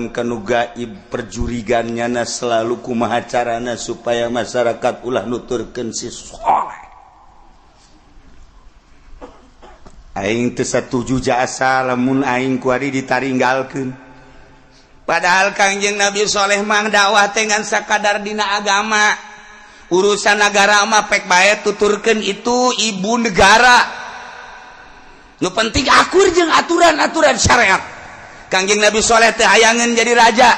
kanu gaib perjurigannya selalu kumaha carana supaya masyarakat ulah nuturkeun si Saleh aing teu satuju jasa lamun aing kuari ditaringgalkeun padahal Kanjeng Nabi Saleh mah dakwah teh ngan sakadar dina agama urusan negara mah pek bae tuturkeun itu ibu negara nu penting akur jeung aturan-aturan syariat Kanjeng Nabi Saleh teh hayangeun jadi raja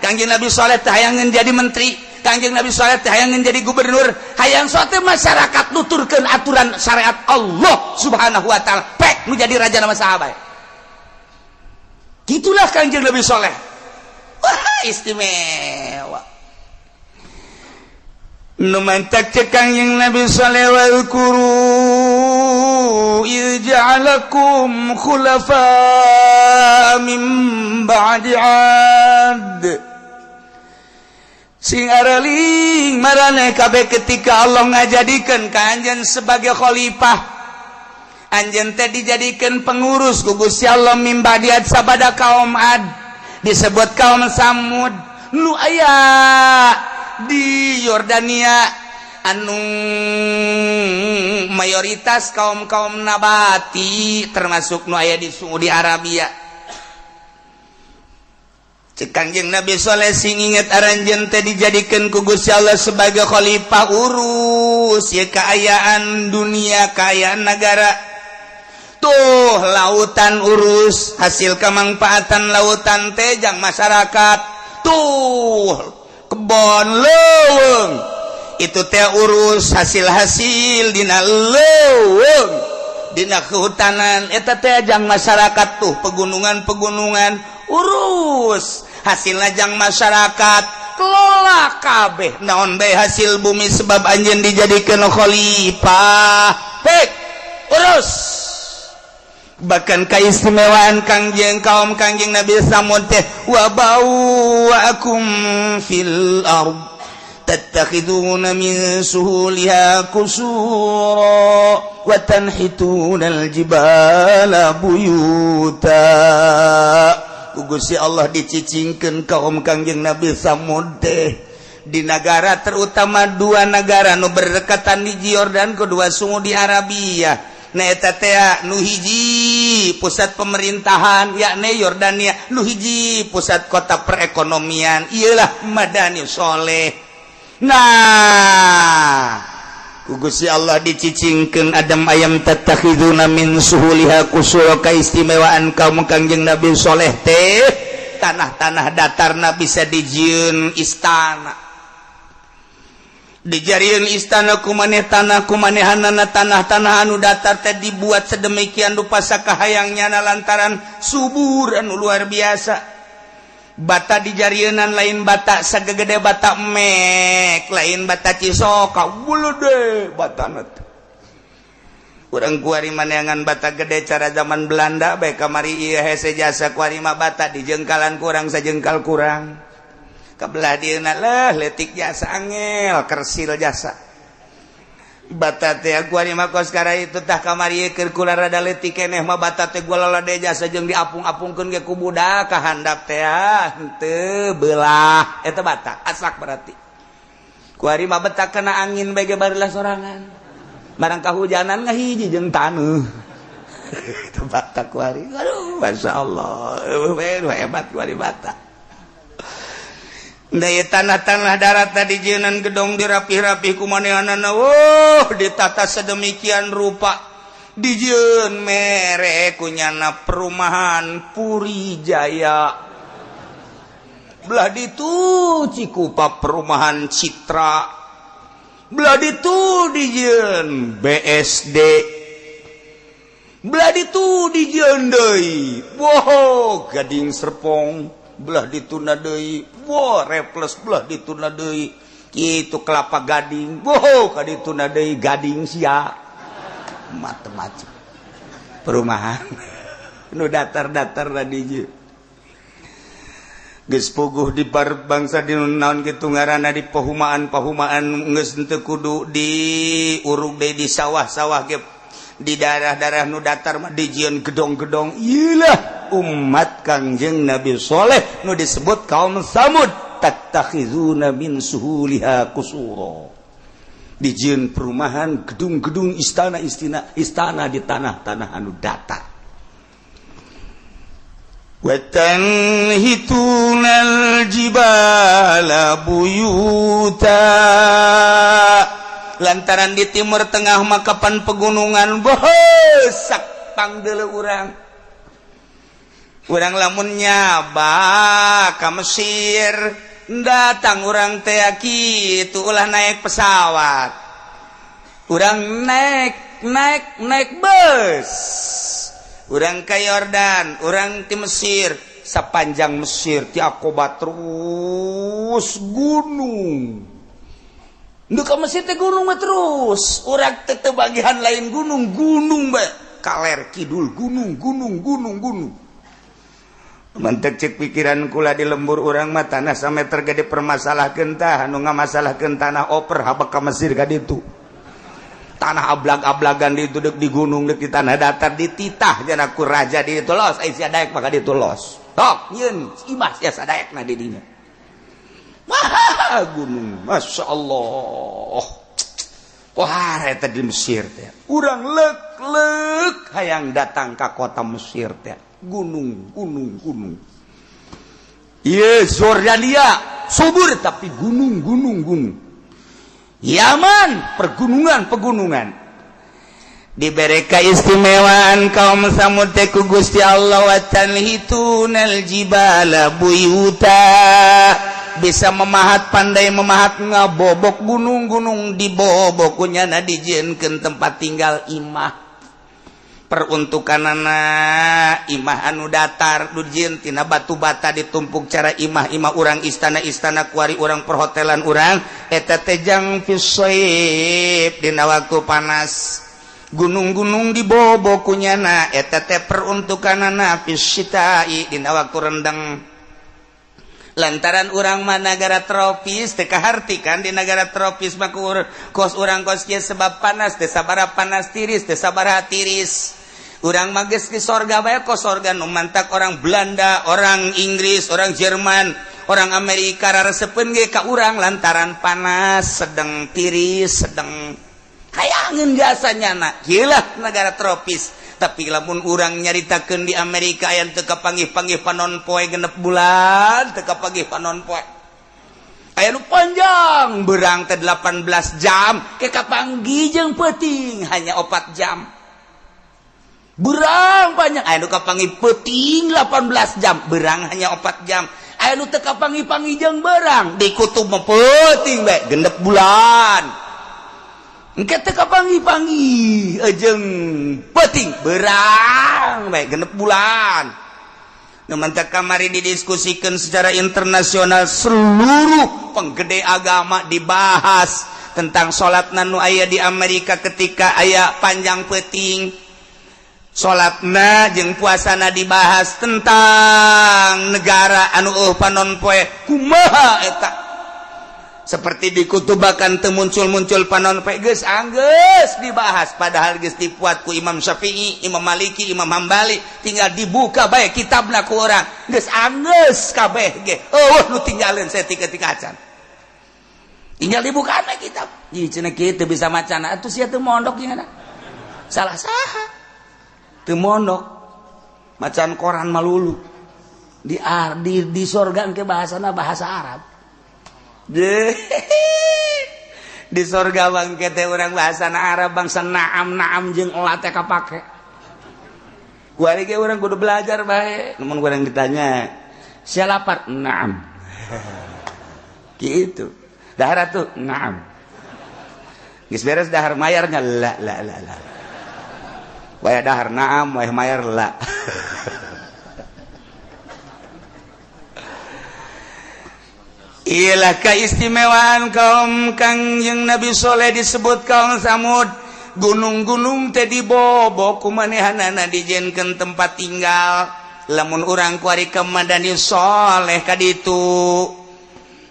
Kanjeng Nabi Saleh teh hayangeun jadi menteri Kanjeng Nabi Saleh teh hayangeun jadi gubernur hayang sote masyarakat nuturkeun aturan syariat Allah Subhanahu wa taala pek nu jadi raja nama sahabat gitulah Kanjeng Nabi Saleh wah istimewa numantak cekang yang Nabi Saleh wal kuru ja'alakum khulafa min ba'di 'ad sing araling maraneh kabeh ketika Allah ngajadikeun ka anjeun sebagai khalifah anjeun teh dijadikeun pengurus ku Gusti Allah min ba'di 'ad sabada kaum 'ad disebut kaum Samud nu aya di Yordania anu mayoritas kaum nabati termasuk nu aya di Saudi Arabia cek Kanjeng Nabi Saleh sing inget aranjeun teh dijadikeun ku Gusti Allah sebagai khalifah urus ye kaayaan dunia kaayaan negara tuh lautan urus hasil kemanfaatan lautan tejang masyarakat tuh kebon leuweung itu teh urus hasil dina leuweung dina kehutanan eta teh jang masyarakat tuh pegunungan urus hasilna jang masyarakat kelola kabeh naon bae hasil bumi sebab anjeun dijadikeun khalifah pek urus bahkan keistimewaan kaum Kanjeng Nabi Samud teh wa bawwa'akum fil ard tattakhiduna min suhuliha qusura wa tanhituna al-jibala buyuta Gusti Allah dicicingkeun kaum Kanjeng Nabi Samud teh di negara terutama 2 negara nu berdekatan di Yordan kedua Saudi Arabia Nuhiji pusat pemerintahan yakni Yordania, nuhiji pusat kota perekonomian ialah Madani Soleh. Nah Gusti Allah dicicingkeun Adam ayam tattakhiduna min suhuliha kusura kaistimewaan kaum Kangjeng Nabi Soleh teh tanah-tanah datarna bisa dijieun istana, dijarian istana kumaneh tanah kumanehanana tanah-tanah anu datar teh dibuat sedemikian rupa sakahayangnya lantaran subur anu luar biasa. Bata dijarianan lain bata sagegede bata mek, lain bata cisoka bulude bata net. Urang kuari maneangan bata gede cara zaman Belanda bae kamari ieu hese jasa kuari mah bata dijengkalan kurang sajengkal kurang. Kabelah dieuna lah leutik jasa angel kersil jasa. Bata teh kuari mah kos kara itu tah kamari keur kula rada leutik keneh mah bata teh gua lade jasa jeung diapung-apungkeun ge ku budak ka handap teh henteu beulah eta bata asak berarti. Kuari mah betah kena angin bae ge barulah sorangan. Barang kahujanan ngahiji jeung taneuh. Eta bata kuari. Aduh masyaallah. Hebat kuari bata. Daya tanah-tanah darat tadi jeunan gedong dirapih-rapih kumanehanana ditata sedemikian rupa dijieun mere kunyana perumahan Puri Jaya. Belah ditu Cikupa perumahan Citra, belah ditu dijieun BSD, belah ditu dijieun deui Gading Serpong, belah dituna deui Reples, belah dituna deui kitu Kelapa Gading, kadituna deui Gading sia macam-macam perumahan nu datar-datar tadi je geus puguh di bangsa di naon kitu ngaranna di pahumaan geus teu kudu di urug deui di sawah-sawah ge di daerah-daerah nu datar mah dijieun gedong-gedong. Iyalah umat Kangjeng Nabi Soleh nu disebut kaum Samud tattakhizuna min suhuliha kusura. Dijieun perumahan, gedung-gedung, istana di tanah-tanah anu datar. Wa tanhitunal jibala buyuta, lantaran di timur tengah makapan pegunungan bosak pangdeuleu urang lamun nyaba ka Mesir datang urang teh kitu ulah naik pesawat, urang naik bus, urang ka Yordan, urang ti Mesir, sapanjang Mesir ti Aqabah terus gunung. Ndu ka Mesir teh gunung mah terus, urang teh bagian lain gunung bae, kaler kidul gunung. Mantek cek pikiran kula di lembur urang mah tanah sameter gede permasalahkeun tah anu ngamasalahkeun tanah oper habak ka Mesir ka ditu. Tanah ablag-ablagan di duduk di gunung di tanah datar dititah jana ku raja di ditu los, ai sia daek maka ditu los. Tok nyeun imah sia sadaekna di dinya. Wah, gunung, Masya Allah. Wah, eta di Mesir teh. Urang leuk hayang datang ka kota Mesir teh. Gunung. Iya, Jordania subur tapi gunung. Yaman pegunungan. Diberi keistimewaan kaum Samud teh ku Gusti Allah wa tanhitunal jibala buyuta. Bisa pandai memahat ngabobok gunung dibobok kunyana dijieunkeun tempat tinggal imah. Peruntukanana imah anu datar dijieun tina batu bata ditumpuk cara imah urang istana kuari urang perhotelan urang eta teh jang fisaib dina waktu panas. Gunung-gunung dibobok kunyana eta teh peruntukanana fisyita'i dina waktu rendeng. Lantaran urang mah negara tropis teu kahartikan di negara tropis mah kos urang kos kieu sebab panas teu sabaraha panas tiris teu sabaraha tiris. Urang mah geus di sorga bae kos sorga nu mantak orang Belanda, orang Inggris, orang Jerman, orang Amerika raresepeun ge ka urang lantaran panas sedang tiris sedang hayangeun jasanya na gila negara tropis tapi lamun urang nyaritakeun di Amerika aya teu kapanggih-panggih panon poe genep bulan teu kapanggih panon poe aya nu panjang berang teh 18 jam ke kapanggih jeung peuting hanya 4 jam berang panjang aya nu kapanggih peuting 18 jam berang hanya 4 jam aya nu teu kapanggih-panggih jeung berang di kutub mah peuting bae genep bulan engke teu kapanggih-panggih jeung peuting berang bae genep bulan nu mantep kamari didiskusikeun secara internasional seluruh penggede agama dibahas tentang salatna nu aya di Amerika ketika aya panjang peuting salatna jeung puasana dibahas tentang negara anu panon poe kumaha eta seperti dikutubakan teu muncul-muncul panon poe geus anggeus dibahas padahal geus dipuat ku Imam Syafi'i, Imam Maliki, Imam Hambali tinggal dibuka bae kitabna ku urang geus anggeus kabeh ge nu tinggalin setika acan tinggal dibuka bae kitab ieu cenah kieu bisa macana atuh sia teu mondok nya salah saha teu mondok macan koran malulu di sorga ke bahasana bahasa Arab di sorga bangke teh urang bahasana Arab bangsa naam jeung olah teh kapake kuari ge urang kudu belajar bae namun urang ditanya sia lapar naam kitu dahar atuh naam geus beres dahar mayarnya la waya dahar naam waya mayar la iyalah keistimewaan kaum Kangjeng Nabi Soleh disebut kaum Samud gunung-gunung teh dibobok kumanehanana dijieunkeun tempat tinggal lamun urang kuari ka Madani Soleh ka ditu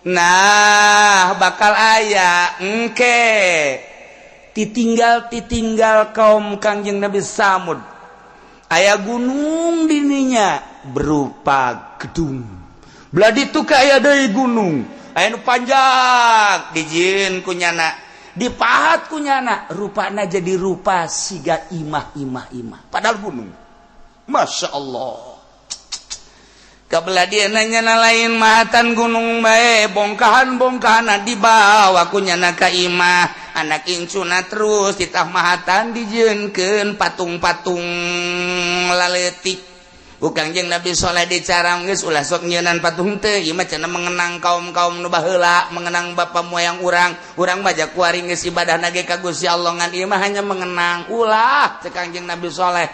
nah bakal aya engke ditinggal kaum Kangjeng Nabi Samud aya gunung dininya berupa gedung belah ditu ka aya deui gunung aya nu panjang dijieun kunyana dipahat kunyana rupana jadi rupa siga imah padahal gunung Masya Allah kabelah dia nanya lain mahatan gunung bae bongkahan dibawa kunyana ka imah anak incuna terus ditah mahatan dijieunkeun patung-patung laletik Kangjeng Nabi Soleh dicarang geus ulah sok nyeunan patung teh ieu mah cenah mengenang kaum-kaum nu baheula mengenang bapa moyang urang mah jak kuari geus ibadahna ge ka Gusti Allah ngan ieu mah hanya mengenang ulah cek Kangjeng Nabi Soleh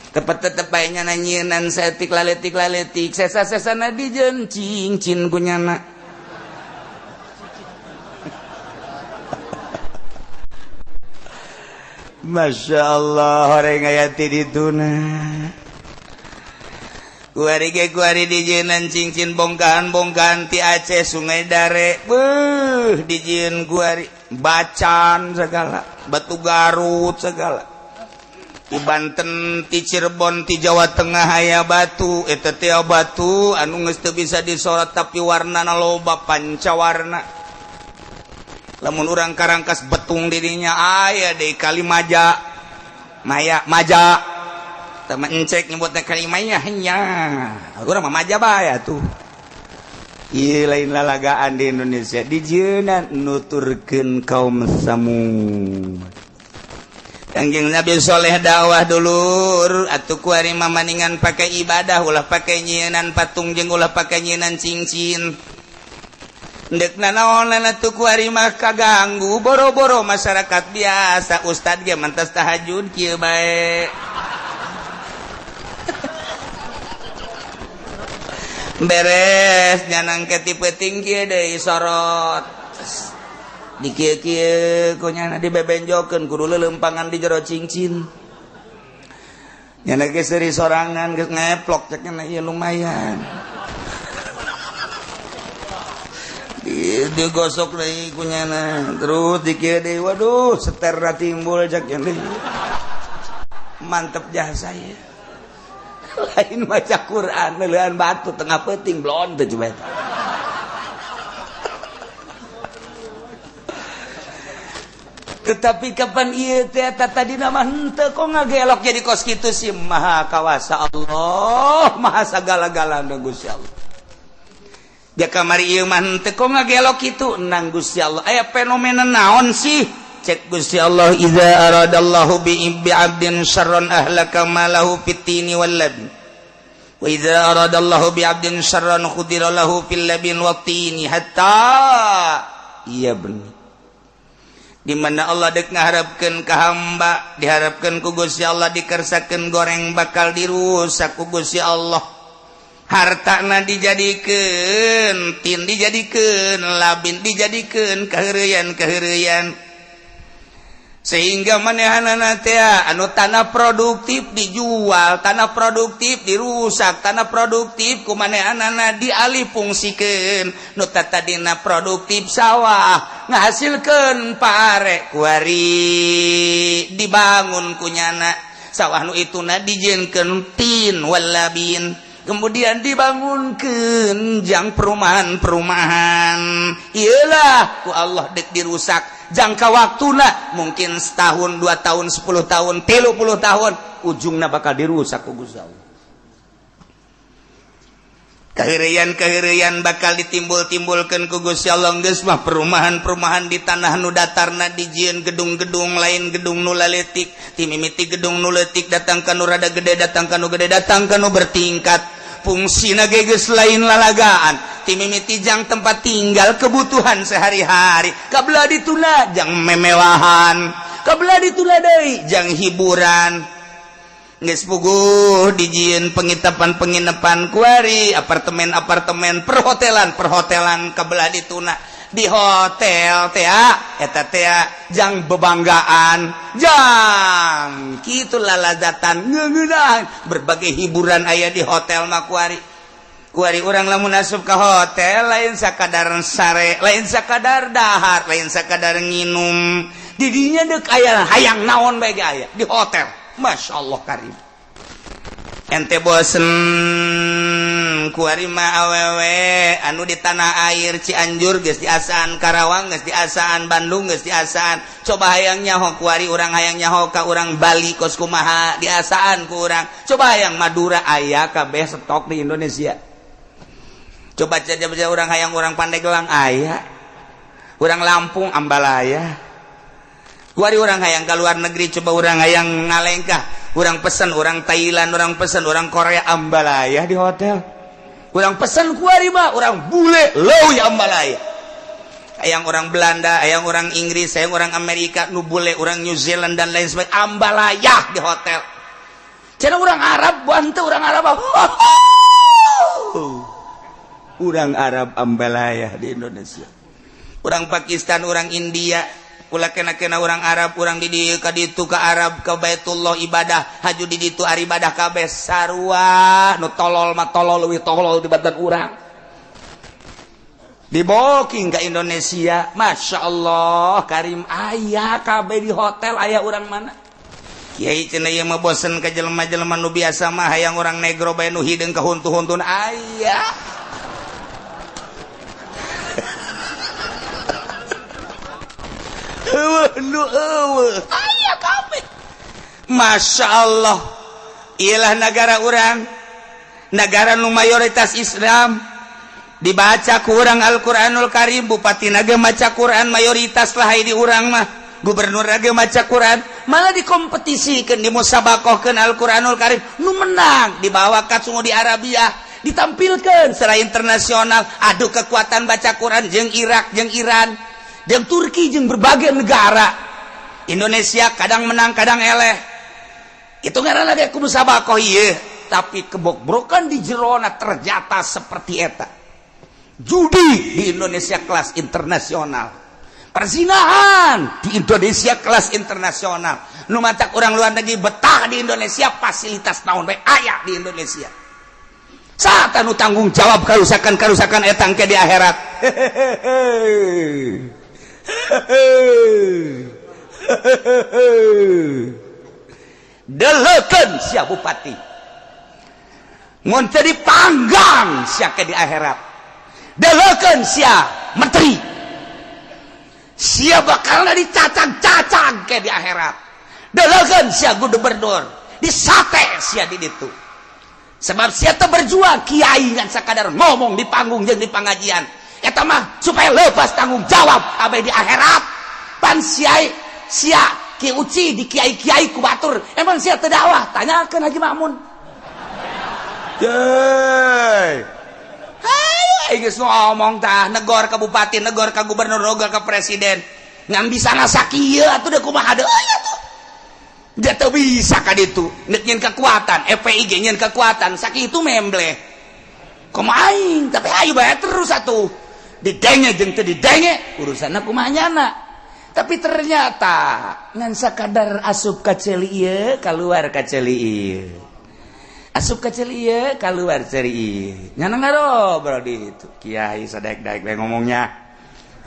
tetep bae nya nyeunan saeutik laletik sesa-sesana dijieun cincin kunyana Masya Allah horeng aya ti dituna kuari dijieun cincin bongkahan ti Aceh Sungai Dare dijieun kuari bacan segala Batu Garut segala di Banten ti Cirebon ti Jawa Tengah aya batu eta teh batu anu geus teu bisa disorot tapi warnana loba pancawarna lamun urang karangkas betung dirinya aya deui kali maja teman encek nyebutna kalimanya hanya urang mah maja bae atuh ieu lain lalagaan di Indonesia dijieunna nuturkeun kaum Samud Kangjeng Nabi Soleh dakwah dulur atuh kuari mamaningan pake ibadah ulah pake nyieunnan patung jeung ulah pake nyieunnan cincin ndekna naonan atuh kuari mah kaganggu boro-boro masyarakat biasa ustad ge mantas tahajud kieu bae beres nyanang ke tipe tinggi deui sorot di kieu-kieu kunyana dibebenjokeun kudu leuleumpangan di jero cincin nyana ge seuri sorangan geus ngeplok cek nya ieu lumayan digosok deui kunyana terus di kieu deui waduh seterna timbul cek nya mantep jasa ya lain maca Quran leulehan batu tengah peuting blon teh coba eta tetapi kapan ieu teh tadi nama henteu kok ngagelok jadi kos kitu sih maha kawasa Allah maha sagala-galana Gusti Allah dia kamari ieu mah henteu kok ngagelok kitu nang Gusti Allah aya fenomena naon sih cek Gusti Allah idza aradallahu bi 'abdin syarran ahlaka malahu fitini wal labin wa idza aradallahu bi 'abdin syarran khudira lahu fil labin wattini hatta iya bener di mana Allah dek ngaharapkeun ka hamba diharapkeun ku Gusti Allah dikersakeun goreng bakal dirusak ku Gusti Allah hartana dijadikeun tin dijadikeun labin dijadikeun kaheureyan sehingga manehanana teh anu tanah produktif dijual tanah produktif dirusak tanah produktif ku manehanana dialih fungsikeun nu tadina produktif sawah ngahasilkeun pare kuari dibangun kunyana sawah nu ituna dijieunkeun tin wallabin kemudian dibangunkeun jang perumahan-perumahan iyalah ku Allah dek dirusak jangka waktuna mungkin setahun 2 tahun 10 tahun 30 tahun ujungna bakal dirusak ku Gusti Allah kaheureyan bakal ditimbul-timbulkeun ku Gusti Allah geus mah perumahan-perumahan di tanah nu datarna dijieun gedung-gedung lain gedung nu laletik ti mimiti gedung nu leutik datang ka nu rada gede datang ka nu gede datang ka nu bertingkat fungsina ge geus lain lalagaan ti mimiti jang tempat tinggal kebutuhan sehari-hari kabelah dituna jang memewahan kabelah dituna deui jang hiburan geus puguh dijieun penginapan kuari apartemen perhotelan kabelah dituna di hotel teh eta teh jang bebanggaan jang kitu lalazatan ngeunaan berbagai hiburan aya di hotel mah kuari urang lamun asup ka hotel lain sakadar sare lain sakadar dahar lain sakadar nginum di dinya deuk aya hayang naon bae ge aya di hotel masyaallah karim ente bosen kuari mah awewe anu di tanah air Cianjur geus diasaan Karawang geus diasaan Bandung geus diasaan coba hayang nyaho kuari urang hayang nyaho ka urang Bali kos kumaha diasaan ku urang coba hayang Madura aya kabeh stok di Indonesia coba saja urang hayang urang Pandeglang aya urang Lampung Ambalaya kuari urang hayang ka luar negeri coba urang hayang ngalengkah urang pesen urang Thailand urang pesen urang Korea Ambalaya di hotel urang pesen kuari mah urang bule leuwih Ambalaya hayang urang Belanda hayang urang Inggris hayang urang Amerika nu bule urang New Zealand dan lain sebagainya Ambalaya di hotel cenah urang Arab banteu urang Arab urang Arab Ambalaya di Indonesia urang Pakistan urang India ulah kena orang Arab orang di ka ditu ka Arab ka Baitullah ibadah haju di ditu ari ibadah kabeh sarua nu tolol mah tolol leuwih tolol di badan urang diboking ka Indonesia masyaallah karim aya kabeh di hotel aya urang mana kiai cenah ieu mah bosen ka jelema-jelema nu biasa mah hayang urang negro bae nu hideung ka huntu-huntun aya Masya Allah ialah negara orang negara nu mayoritas Islam dibaca ku urang Al-Quranul Karim bupati naga maca Quran mayoritas lah di urang mah gubernur naga maca Quran malah dikompetisikan dimusabakohkeun Al-Quranul Karim nu menang dibawa ka di Arabia ditampilkan secara internasional adu kekuatan baca Quran jeung Irak jeung Iran jeung Turki jeung berbagai negara Indonesia kadang menang kadang eleh itu ngaranna ge kudu sabakoh ieu tapi kebobrokan di jerona ternyata seperti eta judi di Indonesia kelas internasional perzinahan di Indonesia kelas internasional nu macak orang luar negeri betah di Indonesia fasilitas naon bae aya di Indonesia saat anu tanggung jawab karusakan eta engke di akhirat deleukeun sia bupati mun teu dipanggang sia ke di akhirat deleukeun sia menteri sia bakal dicacang-cacang ke di akhirat. Delegan sia gubernur disate sia di ditu. Sebab sia teu berjuang kiai ngan sakadar ngomong di panggung jeung di pangajian. Eta mah supaya lepas tanggung jawab abdi di akhirat. Pan sia Ki Uci di kiai-kiai ku batur. Emang sia teu dakwah? Tanyakeun Haji Makmun. Yeay. Ayo geus ngomong tah negor ka bupati, negor ka gubernur, negor ka presiden. Ngan bisa ngasakieu atuh da kumaha deui atuh. Dia teu bisa ka ditu. Nyeun kekuatan, FPIG nyeun kekuatan, sakitu membleh. Kumaha aing, tapi ayo bae terus atuh. Didenge jeung teu didenge, urusanna kumaha nyana. Tapi ternyata ngan sakadar asup ka ceuli ieu kaluar ka ceuli ieu. Asup ka ceuli ieu kaluar ceuli ieu. Nyana ngarobrol di itu. Kiai sadek-daek bae ngomongnya.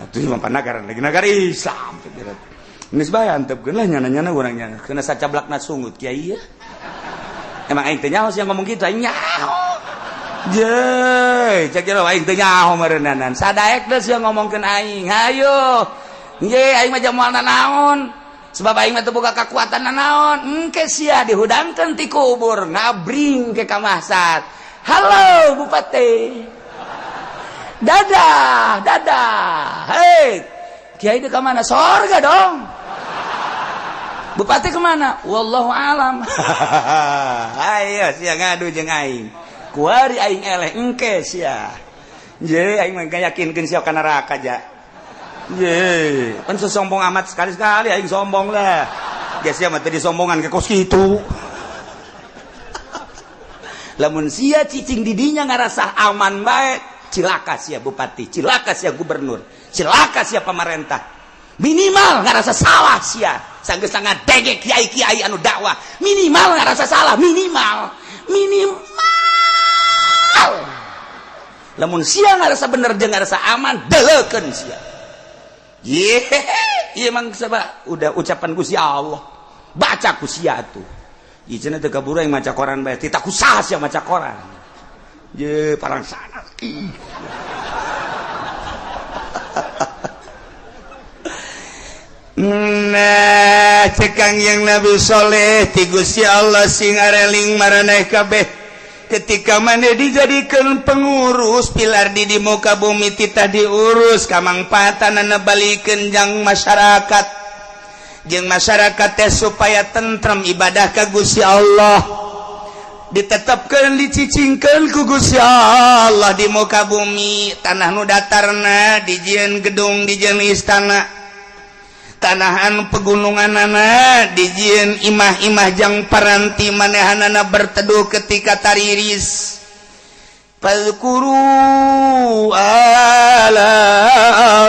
Atuh mah panagaran lagi nagara Islam. Geus bae antepkeun lah nyana-nyana urang nyana. Keuna sacablakna sungut kiai ieu. Emang aing teh nyaho yang ngomong kitu aing nyaho. Jeuy, cek kira aing teh nyaho meureunanan. Sadaek deus yang ngomongkeun aing. Hayo. Nggih, aing mah jamualna naon? Sebab aing mah teu boga kakuatan naon. Engke sia dihudangkeun ti kubur, ngabring ke ka mahsad. Halo Bupati. Dadah. Hei. Kiai di ka mana? Sorga dong. Bupati kemana? Wallahu alam. Ayo sia ngadu jeung aing. Kuari aing eleh engke sia. Je aing mah yakinkeun sia ka neraka ja. Ye, kan sombong amat sekali-sekali aing sombong lah. Geus sia mah teu disombongan ke kos kitu. Lamun sia cicing di dinya ngarasa aman bae, cilaka sia bupati, cilaka sia gubernur, cilaka sia pemerintah. Minimal ngarasa salah sia. Sanggeus ngadege kiai-kiai anu dakwah, minimal ngarasa salah, minimal. Lamun sia ngarasa bener jeung ngarasa aman, delekeun sia. Iya emang sebab udah ucapan Gusti Allah baca ku sia tuh ieu cenah teu kaburu yang maca koran bae tita kusaha sia maca koran ye parang sana nah cekang yang Nabi Soleh ti Gusti Allah sing areling maraneh kabeh ketika mana dijadikan pengurus pilar di muka bumi titah diurus kamangpatanana balikeun jang masyarakat jeung masyarakat teh supaya tentrem ibadah ka Gusti Allah ditetepkeun dicicingkeun ku Gusti Allah di muka bumi tanah nu datarna dijieun gedung dijieun istana tanahan pegununganana dijieun imah-imah jang paranti manehanana berteduh ketika tariris fazkuru ala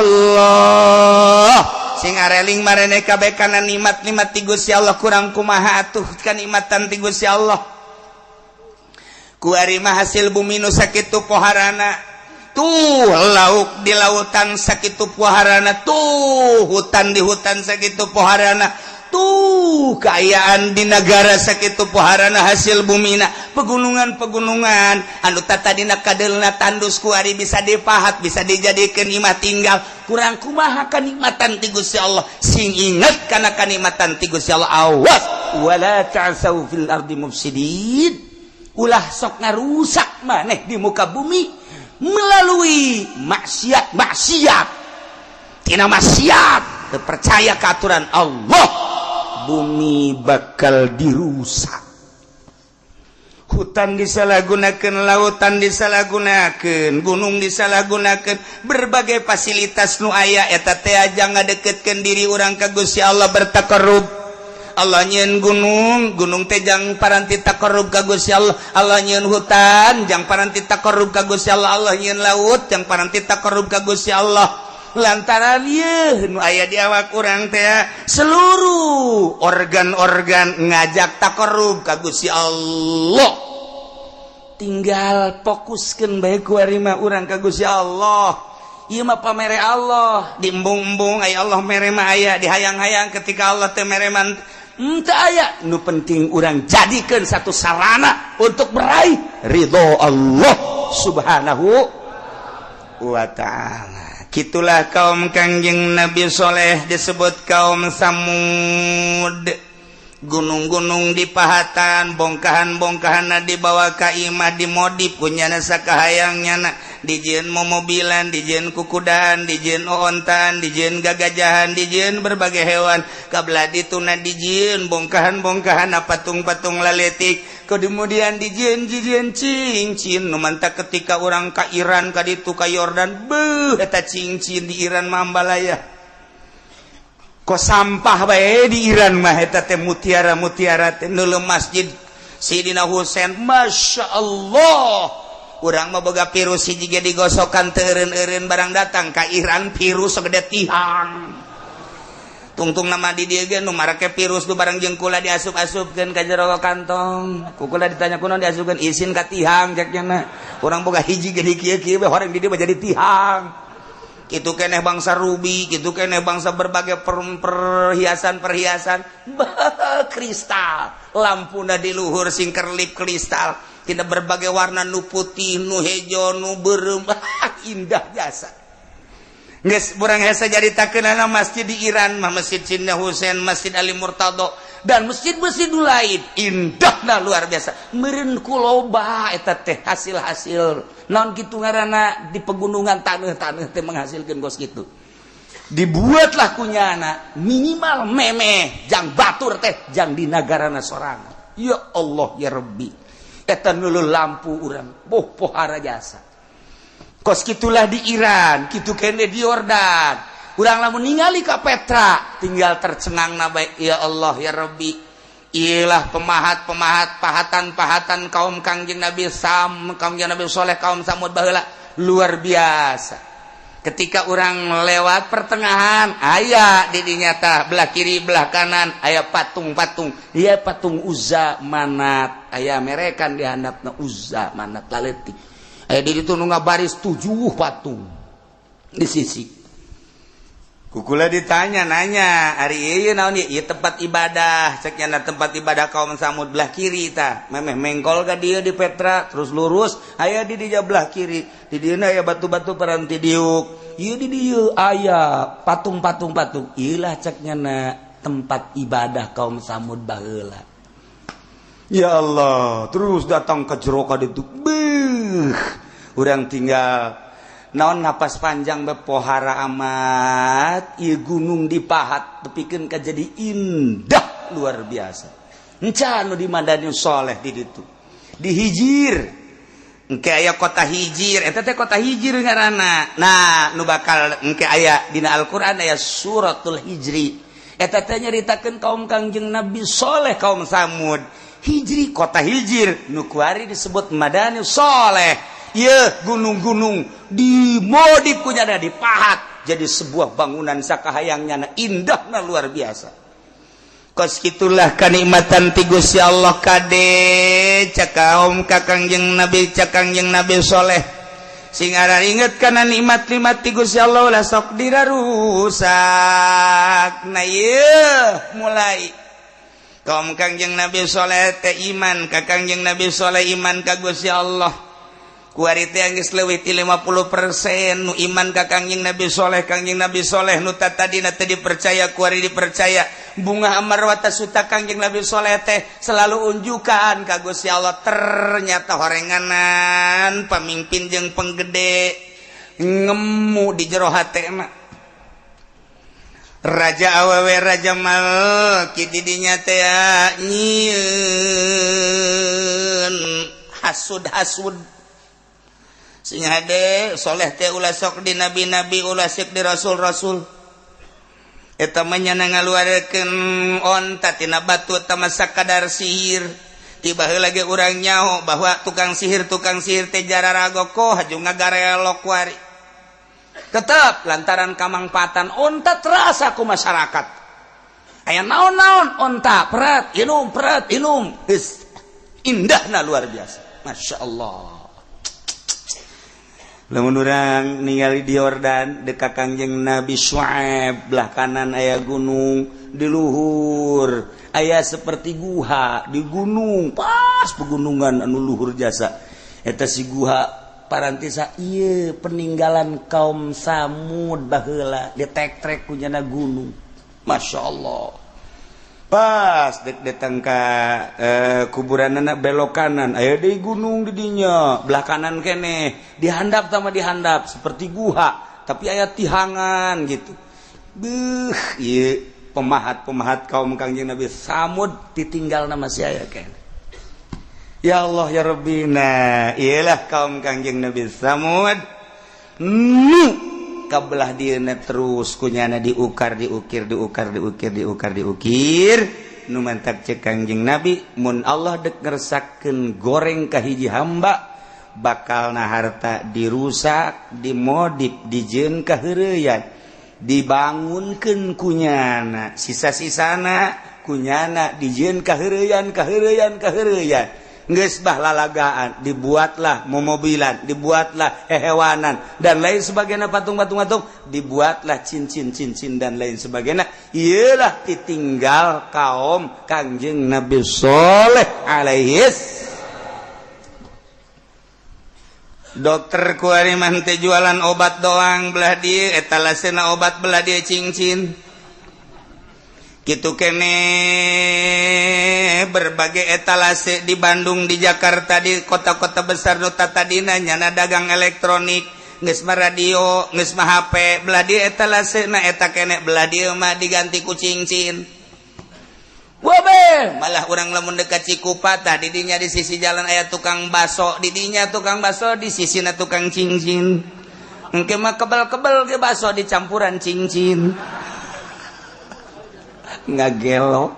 Allah sing areling maraneh kabeh kana nikmat-nikmat ti Gusti Allah kurang kumaha atuh kanikmatan ti Gusti Allah ku ari mah hasil bumi nu sakitu poharana tuh lauk di lautan sakitu poharana tuh hutan di hutan sakitu poharana tuh kaayaan di negara sakitu poharana hasil bumina pegunungan-pegunungan anu tatadina kadelna tandus ku ari bisa dipahat bisa dijadikeun imah tinggal kurang kumaha kanikmatan ti Gusti Allah sing inget kana kanikmatan ti Gusti Allah awas wala ta'sau fil ardi mufsidin ulah sok ngarusak maneh di muka bumi melalui maksiat tina maksiat percaya ke aturan Allah bumi bakal dirusak hutan disalahgunakeun lautan disalahgunakeun gunung disalahgunakeun berbagai fasilitas nu aya eta teh aja ngadeketkeun diri urang ka Gusti Allah bertakarrub Allah nyeun gunung teh jang paranti takarrub ka Gusti Allah Allah nyeun hutan jang paranti takarrub ka Gusti Allah Allah nyeun laut jang paranti takarrub ka Gusti Allah lantaran ieu nu aya di awak urang teh seluruh organ-organ ngajak takarrub ka Gusti Allah tinggal fokuskeun bae ku ari mah urang ka Gusti Allah ieu mah pamere Allah di embung-embung aya Allah mere mah aya di hayang-hayang ketika Allah teu mere mah teu aya nu penting urang jadikeun satu sarana untuk meraih ridho Allah subhanahu wa ta'ala Kitulah kaum Kangjeng Nabi Soleh disebut kaum Samud. Gunung-gunung di pahatan, bongkahan-bongkahan dibawa ka imah dimodif punyana sakahayangnya dijieun mobilan, dijieun kukudaan, dijieun ontan, dijieun gagajahan, dijieun berbagai hewan. Kabla dituna dijieun bongkahan-bongkahan patung-patung laletik. Kemudian dijieun cincin nu manta ketika orang ka Iran ka ditu ka Yordan, beuh eta cincin di Iran mambalaya. Kok sampah bae di Iran mah eta teh mutiara-mutiara teh nu masjid Sidina Husain, Masya Allah. Urang mah boga virus hiji ge digosokan teu eureun-eureun barang datang ka Iran virus segede tihang. Tungtung nama di dieu ge nu marake virus nu barang jengkula diasup-asupkeun ka jero kantong. Kukula ditanya kunaon diasupkeun isin ka tihang jakna. Urang boga hiji ge di kieu-kieu we horeng di dieu jadi tihang. Kitu keneh bangsa ruby, kitu keneh bangsa berbagai perhiasan-perhiasan. Kristal, lampuna di luhur sing kerlip kristal. Tina berbagai warna nu putih, nu hejo, nu beureum. Indah jasa. Geus urang hese jaritakeunana masjid di Iran mah Masjid Sidina Husain, Masjid Ali Murtado dan masjid-masjid lain indahna luar biasa. Meureun kuloba eta teh hasil-hasil naon kitu ngaranna di pegunungan taneuh-taneuh teh menghasilkeun gos kitu. Dibuatlah kunyana minimal memeh jang batur teh jang di nagarana sorangan. Ya Allah ya Rabbi. Eta nulul lampu urang pohara jasa. Kos kitulah di Iran, kitu kene di Yordan. Urang lamun ningali ka Petra, tinggal tercengangna bae ya Allah ya Rabbi. Iyalah pemahat-pemahat pahatan-pahatan kaum Kangjeng Nabi Kangjeng Nabi Soleh kaum Samud baheula luar biasa. Ketika orang lewat pertengahan, aya di dinya tah belah kiri belah kanan aya patung-patung. Ieu patung Uzza Manat, aya merekan di handapna Uzza Manat laletik. Aya di ditu nu ngabaris 7 patung di sisi. Kukula ditanya nanya, ari ieu naon ieu tempat ibadah, cek nya tempat ibadah kaum Samud belah kiri tah. Memeh mengkol ka dieu di Petra terus lurus aya di dieu belah kiri. Di dieuna aya batu-batu paranti diuk. Ieu di dieu aya patung-patung. Ieulah cek nya tempat ibadah kaum Samud baheula. Ya Allah, terus datang ke jero ka ditu. Urang tinggal naon napas panjang bepohara amat, ieu gunung dipahat tepikeun ka jadi indah luar biasa. Encan nu di Madani Soleh di ditu. Di Hijir. Engke aya kota Hijir, eta teh kota Hijir ngaranna. Nah, nu bakal engke aya dina Al-Qur'an aya suratul Hijri. Eta teh nyaritakeun kaum Kangjeng Nabi Soleh kaum Samud. Hijri kota Hijir nu kuari disebut Madani Soleh. Ieu gunung-gunung dimodif kunyana dipahat jadi sebuah bangunan sakahayangnya indahna luar biasa. Kos kitulah kanikmatan ti Gusti Allah kade cakaom Kangjeng Nabi Soleh sing aran inget kana nikmat-nikmat ti Gusti Allah ulah sok dirarusak. Nah ieu mulai kaum Kangjeng Nabi Soleh teh iman ka Kangjeng Nabi Soleh iman ka Gusti Allah. Kuari teh geus leuwih ti 50% nu iman ka Kangjeng Nabi Soleh nu tadina teh dipercaya kuari dipercaya bunga amarwata suta Kangjeng Nabi Soleh teh selalu unjukan ka Gusti Allah ternyata horenganan pamimpin jeung penggede ngemu di jero hatena. Raja awewe Raja Malki di dinya teh nyieun hasud sing hade soleh teh ulah sok di nabi-nabi ulah sok di rasul-rasul eta mah nyana ngaluarekeun onta tina batu eta mah sakadar sihir tiba heula ge urang nyaho bahwa tukang sihir teh jararago ko haju ngagarelok wari tetep lantaran kamangpatan onta terasa ku masyarakat aya naon-naon onta perat inum geus indahna luar biasa masyaallah. Lamun urang ningali di Yordan dekat Kangjeng Nabi Syuaib belah kanan aya gunung di luhur aya seperti guha di gunung pas pegunungan anu luhur jasa eta si guha parantisa ieu peninggalan kaum Samud baheula ditek-trek ku nyana gunung. Masyaallah. Pas dek datang ka kuburanna belok kanan aya deui gunung di dinya, belah kanan keneh dihandap sama dihandap seperti guha tapi aya tihangan gitu. Beuh ieu pemahat kaum Kangjeng Nabi Samud ditinggal nama si aya keneh. Ya Allah ya Rabbi, nah iyalah kaum Kangjeng Nabi Samud kabelah dieuna terus kunyana diukir nu mantap cek Kangjeng Nabi mun Allah dek ngeresakeun goreng ka hiji hamba bakalna harta dirusak dimodif dijieun ka heureuyan dibangunkeun kunyana sisa-sisana kunyana dijieun ka heureuyan geus bah lalagaan dibuatlah momobilan dibuatlah hehewanan dan lain sebagainya patung-patung dibuatlah cincin dan lain sebagainya iyalah ditinggal kaum Kangjeng Nabi Saleh alaihis. Dokter kuari mah teh jualan obat doang belah dieu etalasena obat belah dieu cincin kitu kene berbagai etalase di Bandung di Jakarta di kota-kota besar nu tatadina nyana dagang elektronik geus mah radio geus mah HP belah dieu etalasena eta kene belah dieu mah diganti ku cincin. Wabe malah urang lamun dekat Cikupa tah di dinya di sisi jalan aya tukang baso di dinya tukang baso di sisina tukang cincin engke mah kebel-kebel ge baso dicampuran cincin ngagelo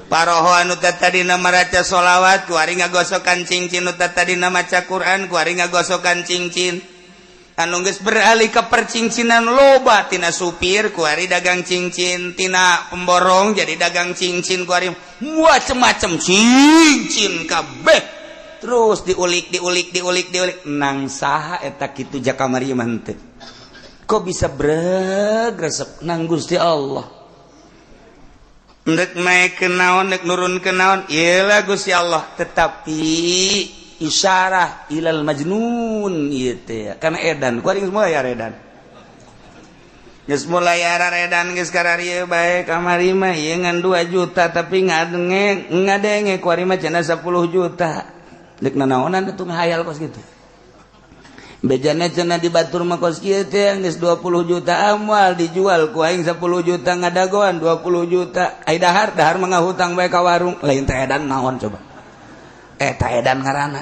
paroho anu tadina maraca sholawat kuari ngagosokan cincin nu tadina maca Quran kuari ngagosokan cincin anu geus beralih ka percincinan loba tina supir kuari dagang cincin tina pemborong jadi dagang cincin kuari macem-macem cincin kabeh terus diulik nang saha eta kitu jakamari mah henteu kok bisa bregresep nang Gusti Allah. Ndek naik ke naon, ndek nurun ke naon, iyalah Gusti Allah. Tetapi isyarah ilal majnun ieu ya. Karena edan, kuring semua ya edan. Geus mulai ara edan geus kararieu bae kamari mah ieu ngan 2 juta tapi ngadenge kuari mah cenah 10 juta. Dek nanaonan atuh ngahayal kos kitu. Bejana cenah di batur mah kos kieu teh geus 20 juta amal dijual ku aing 10 juta ngadagoan 20 juta. Ai dahar mah ngahutang bae ka warung. Lain teh edan naon coba? Eta edan ngaranna.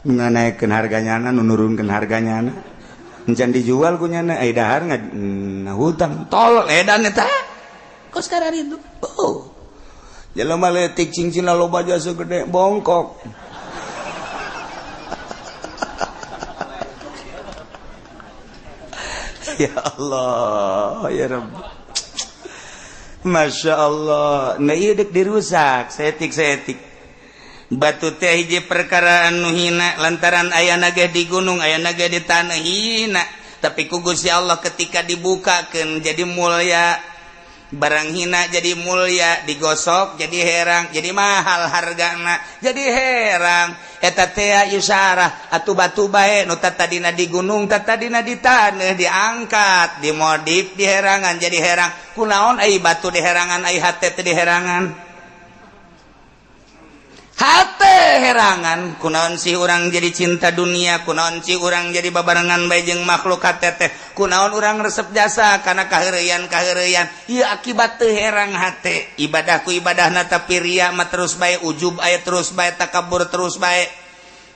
Nganaikeun harganyana nu nurunkeun harganyana. Encan dijual ku nyana ai dahar ngahutang. Tol edan eta. Kos karari itu. Oh. Jelema leutik cincin loba jasa gede bongkok. Ya Allah, ya Rabb. Masya Allah. Nah iya dek dirusak, setik. Batu teh hiji perkara anu hina lantaran aya nage di gunung, aya nage di tanah hina. Tapi ku Gusti Allah ketika dibukakeun jadi mulia. Barang hina jadi mulia, digosok jadi herang, jadi mahal hargana, jadi herang. Eta teh isyarah atuh batu bae nu tadina di gunung, tadina di taneuh diangkat, dimodif di herangan jadi herang. Kunaon ai batu di herangan, ai hate teh di herangan. Hate herangan, kunaon si urang jadi cinta dunia, kunaon si urang jadi babarengan bae jeung makhluk hate teh, kunaon urang resep jasa kana kaheureyan. Ieu akibat teu herang hate. Ibadah ku ibadahna tapi ria mah terus bae, ujub aya terus bae, takabur terus bae.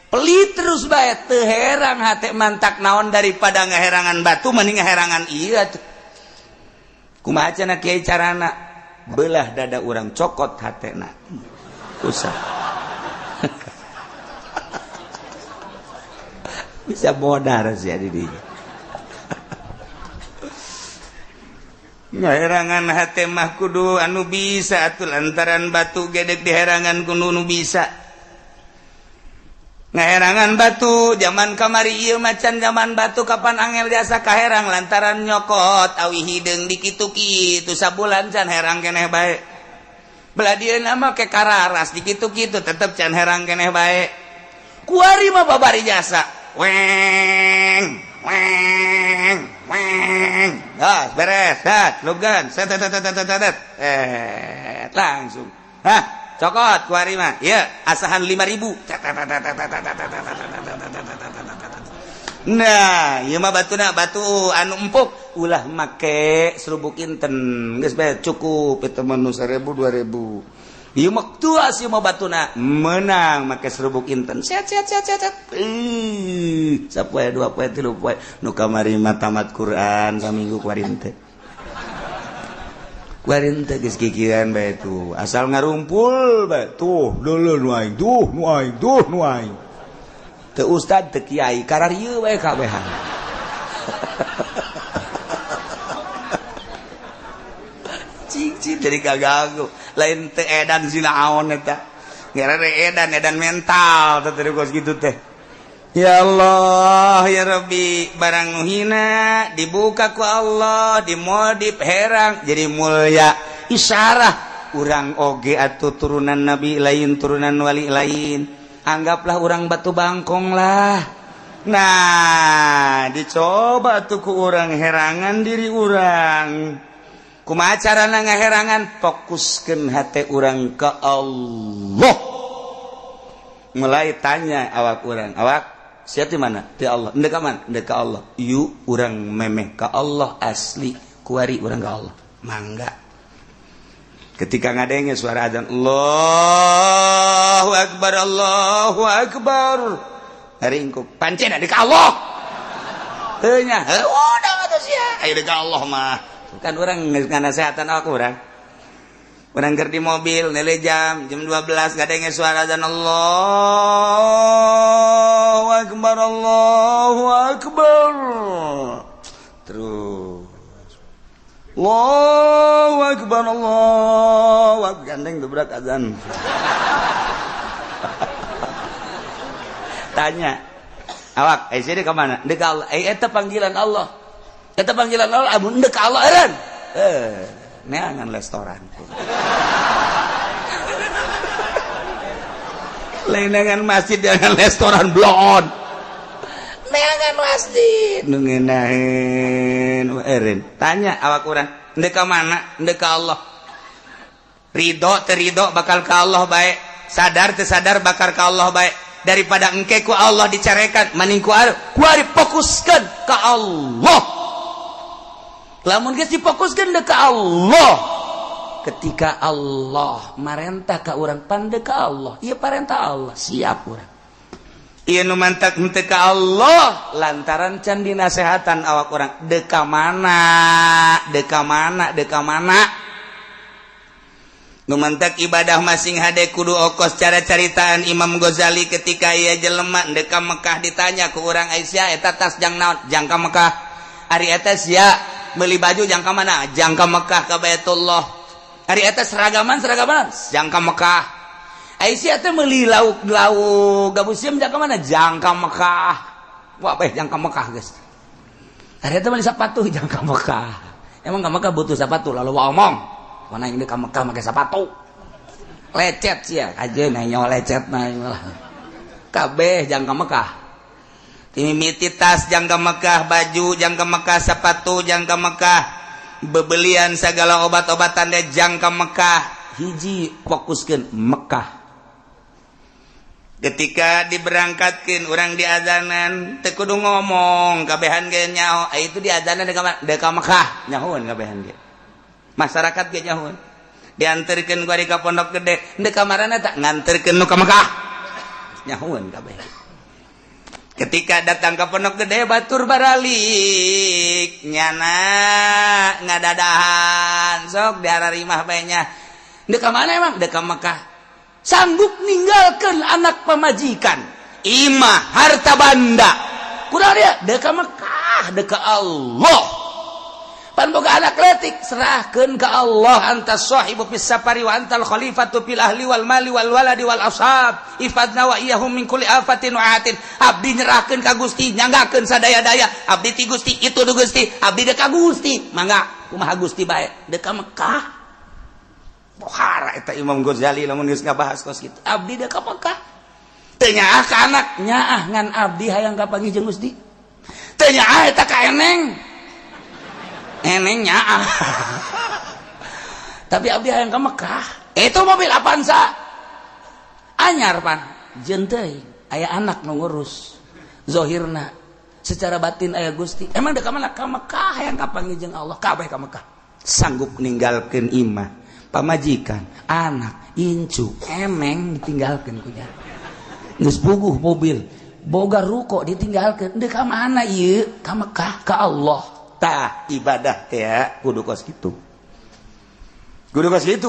Pelit terus bae teu herang hate mantak naon daripada ngaherangan batu mending ngaherangan ieu atuh. Kumaha cenah kiai carana? Belah dada urang cokot hatena. Usah. Bisa modar sih di dinya. Ngaherangan hate mah kudu anu bisa atuh lantaran batu gedek di herangan kudu nu bisa. Ngaherangan batu zaman kamari ieu macan zaman batu kapan angel jasa kaherang lantaran nyokot awi hideung di kitu-kitu sabulan can herang keneh bae. Belah dieuna mah ke kararas di kitu-kitu tetep can herang keneh bae. kuari mah babari jasa weng weng weng beres lugan langsung cokot kuari mah ya asahan 5.000 nah ieu mah batuna batu anu empuk ulah make serubuk inten geus bae cukup eta mah nu 1.000 2.000 ieu mah tua si mah batuna menang make serubuk inten set sapoe 2 poe 3 poe nu kamari mah tamat Quran saminggu kuarin teh geus kikiran bae tuh asal ngarumpul bae tuh leuleun nu aing nu aing teu ustad teu kiai kararieu bae kabehan cing dari kagagu lain teu edan sina aon eta ngarere edan mental teh teu kos kitu teh ya Allah ya Rabbi barang nu hina dibuka ku Allah dimodif herang jadi mulia isyarah urang oge atuh turunan nabi lain turunan wali lain anggaplah urang batu bangkong lah nah dicoba tuh ku urang herangan diri urang kumaha carana ngaherangan fokuskeun hate urang ka Allah mulai tanya awak urang awak sia ti mana ti Allah endeu ka mana endeu ka Allah ieu urang memeh ka Allah asli kuari urang ka Allah mangga ketika ngadenge suara azan Allahu akbar hari engko pancen ada ka Allah teu nya udah atuh sia aya ka Allah mah kan urang geus nganasehatan aku urang keur di mobil nele jam 12 ngadenge suara azan Allahu akbar terus Allahu akbar gandeng dobrak azan tanya awak sini ke mana deuk Allah eta panggilan Allah amun deuk Allah eureun neangan restoran lain dengan masjid dengan restoran blon neangan masjid nu ngeunaheun eureun tanya awak urang endeu ka mana endeu ka Allah ridho teu ridho bakal ka Allah bae sadar teu sadar bakal ka Allah bae daripada engke ku Allah dicarekan mending kuari fokuskeun ka Allah lamun geus difokuskeun deuk ka Allah ketika Allah marentah ka urang pandeu ka Allah ieu parentah Allah siap urang ieu nu mantak henteu ka Allah lantaran can dinasehatan awak urang deuk ka mana nu mantak ibadah masing hade kudu okos cara caritaan Imam Ghazali ketika ieu jelema endeu ka Mekah ditanya ku urang Aisyah eta tas jang naon jang ka Mekah ari eta sia beli baju jang ka mana jang ka Mekah ka Baitullah hari eta seragaman jang ka Mekah Aisyah teh meuli lauk gabusieum jang ka mana jang ka Mekah wah beh jang ka Mekah geus hari eta meuli sapatu jang ka Mekah emang ka Mekah butuh sapatu lalu omong mana yang ka Mekah make sapatu lecet sia ajeun nyawa lecet na kabeh jang ka Mekah mimiti tas jang ka Mekah baju jang ka Mekah sapatu jang ka Mekah bebelian segala obat-obatan deh jang ka Mekah hiji fokuskeun Mekah ketika diberangkatkeun urang diazanan teu kudu ngomong kabehan ge nyaho itu diazanan deuk ka Mekah nyahoeun kabehan ge masyarakat ge nyahoeun dianterkeun ku ari ka pondok gede deuk ka marana tak nganterkeun nu ka Mekah nyahoeun kabeh ketika datang ke pondok gede batur baralik nyana ngadadahan sok diararimah baenya deuk ka mana emang deuk ka Mekah sanggup ninggalkeun anak pamajikan imah harta banda kunaon dia deuk ka Mekah deuk ka Allah pan boga anak leutik serahkeun ka Allah anta sahibu fis safari wa antal khalifatu fil ahli wal mali wal waladi wal ashab ifadna wa iyyahum min kulli afatin wa atin abdi nyerahkeun ka Gusti nyanggakeun sadaya-daya abdi ti Gusti itu du Gusti abdi deuk ka Gusti mangga kumaha Gusti bae deuk ka Mekah pohara eta Imam Ghazali lamun geus ngabahas kos kitu abdi deuk ka Mekah nyaah ka anak nyaah ngan abdi hayang kapanggih jeung Gusti teu nyaah eta ka eneng nyaah tapi abdi hayang ka Mekah itu mobil Avanza anyar pan jeung teuing aya anak nu ngurus zahirna secara batin aya Gusti emang da ka mana ka Mekah hayang kapanggih jeung Allah kabeh ka Mekah sanggup ninggalkeun imah pamajikan anak incu eneng ditinggalkeun ku nya geus puguh mobil boga ruko ditinggalkeun deuk ka mana ieu ka Mekah ka Allah tah ibadah teh ya kudu kos kitu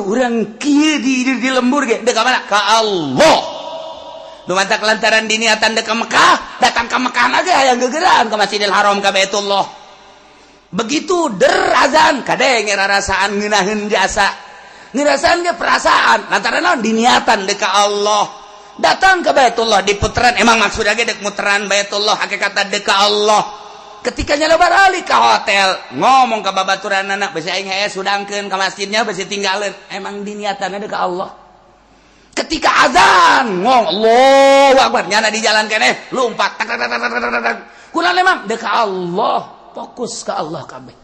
urang kieu di lembur ge deuk ka mana ka Allah nu mantak lantaran diniatan deuk ka Mekah datang ka Mekah ge hayang gegeran ka Masjidil Haram ka Baitullah begitu azan kadang ngerasaan ngeunaheun jasa ngerasaan ge perasaan lantaran naon diniatan deuk ka Allah datang ke Baitullah di puteran emang maksudnya dek muteran Baitullah hakikatna dek ka Allah ketika nyala balik ke hotel ngomong ke babaturan anak besi aing hee sudangkeun ka masjidnya besi tinggalin emang diniatanna dek ka Allah ketika azan ngomong Allahu Akbar nyana di jalan keneh lumpat tak kunaon emang dek ka Allah fokus ke Allah kabeh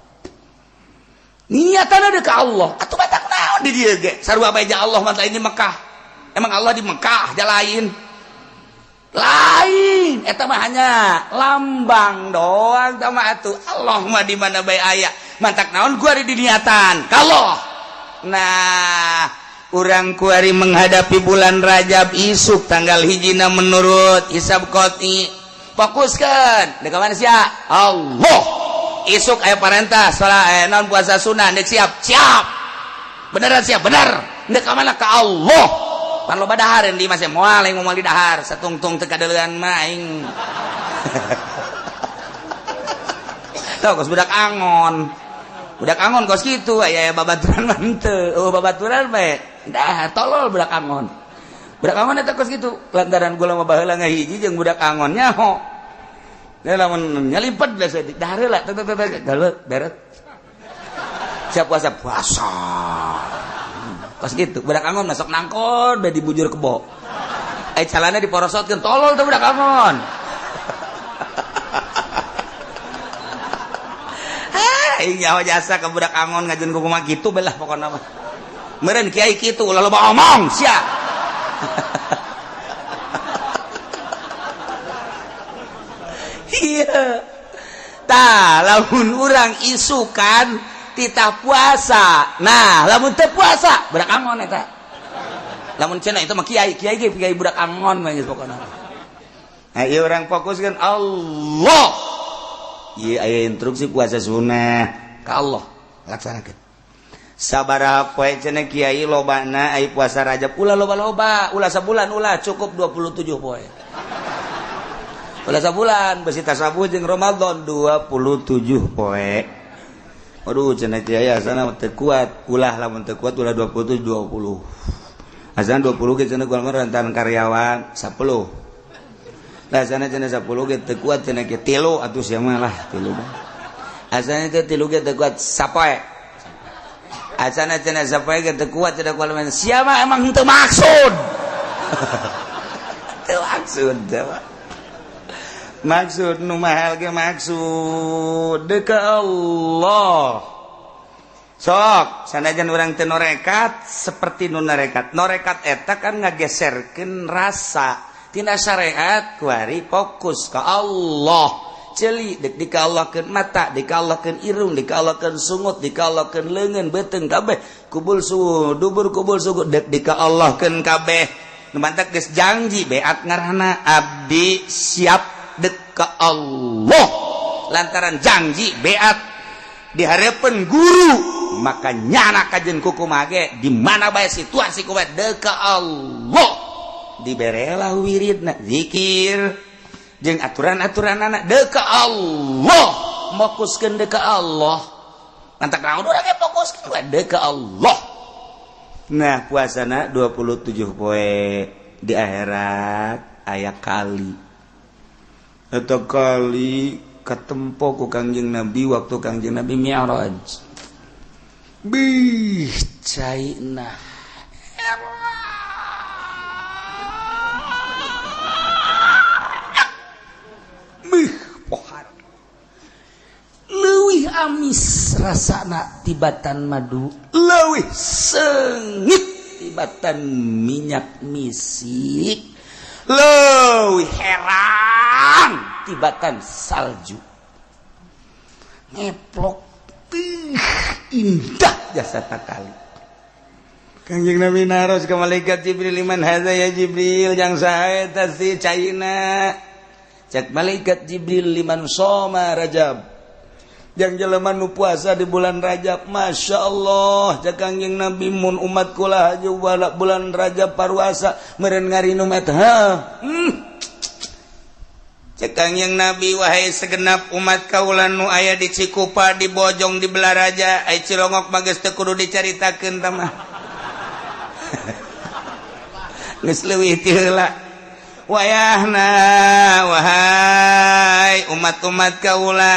niatanna dek ka Allah atuh batak naon di dieu ge sarua bae Allah mah ini Mekah emang Allah di Mekah aja lain eta mah hanya lambang doang sama atuh Allah mah di mana bae aya mantak naon gua di niatan kalau nah urang kuari menghadapi bulan Rajab isuk tanggal hijina menurut hisab qot'i fokuskeun deuk ka mana sia Allah isuk aya parentah salat naon puasa sunah deuk siap beneran siap bener deuk ka mana ka Allah pan loba dahar di masih moal yang moal di dahar satungtung teu kadeulean mah aing tau kos budak angon kos kitu aya babaturan mah henteu babaturan bae dahar tolol budak angon eta kos kitu lantaran gula mah baheula ngahiji jeung budak angon nyaho da lamun nyalimpet biasa di dahar heula galuh beret siap puasa pas gitu budak angon masuk nangkon bae dibujur kebo calana diporosotkeun tolol tuh budak angon aing nyawa jasa ke budak angon ngajeun kumaha kitu belah pokona mah meureun kiai kitu ulah loba omong sia iya tah lamun urang isukan titah puasa nah lamun teu puasa budak angon eta lamun cenah itu mah kiai budak angon mah geus pokona nah ieu urang fokuskeun Allah ieu aya instruksi puasa sunah ka Allah laksanakeun sabaraha poe cenah kiai lobana aya puasa Rajab ulah loba-loba ulah sabulan ulah cukup 27 poe ulah sabulan besi tasabuh jeung Ramadan 27 poe aduh cenah kiai asana teu kuat ulah lamun teu kuat ulah 20 asana 20 ge cenah kuat mah rentan karyawan 10 lah asana cenah 10 ge teu kuat cenah kieu 3 atuh sia mah lah 3 mah asana teh 3 ge teu kuat sapoe asana cenah sapoe ge teu kuat cenah kuat mah sia mah emang henteu maksud teu maksud maksud nu mahal ge maksud deuk ka Allah sok sanajan urang teu norekat seperti nu norekat eta kan ngageserkeun rasa tina syariat kuari fokus ka Allah ceuli deuk dikaallahkeun mata dikaallahkeun irung dikaallahkeun sungut dikaallahkeun leungeun beuteung kabeh kubul dubur kubul sugut deuk dikaallahkeun kabeh nu mantak geus janji beat ngaranna abdi siap dek ka Allah lantaran janji beat dihareupeun guru maka nyana kajeun kukumaha ge di mana bae situasi kumaha dek ka Allah diberelah wiridna zikir jeung aturan-aturanana dek ka Allah fokuskeun dek ka Allah mantak naon urang ge fokuskeun we dek ka Allah nah puasana 27 poe di akhirat aya kali atau kali ketempo ku Kangjeng Nabi waktu Kangjeng Nabi Mi'raj bih caina rasana tibatan madu leuwih sengit tibatan minyak misik leuwih heran tibatan salju ngeplok indah jasa takali Kanjeng Nabi naros ke malaikat Jibril liman hadza ya Jibril yang saha eta si caina cek malaikat Jibril liman soma Rajab yang jelema nu puasa di bulan Rajab Masya Allah cek Kanjeng Nabi mun umat kula haju bulan Rajab paruasa meureun ngarinum eta cek Kanjeng Nabi wahai segenap umat kaula nu aya di Cikupa di Bojong di Belaraja ai Cilongok mah geus teu kudu dicaritakeun tah mah geus leuwih ti heula wayahna wahai umat-umat kaula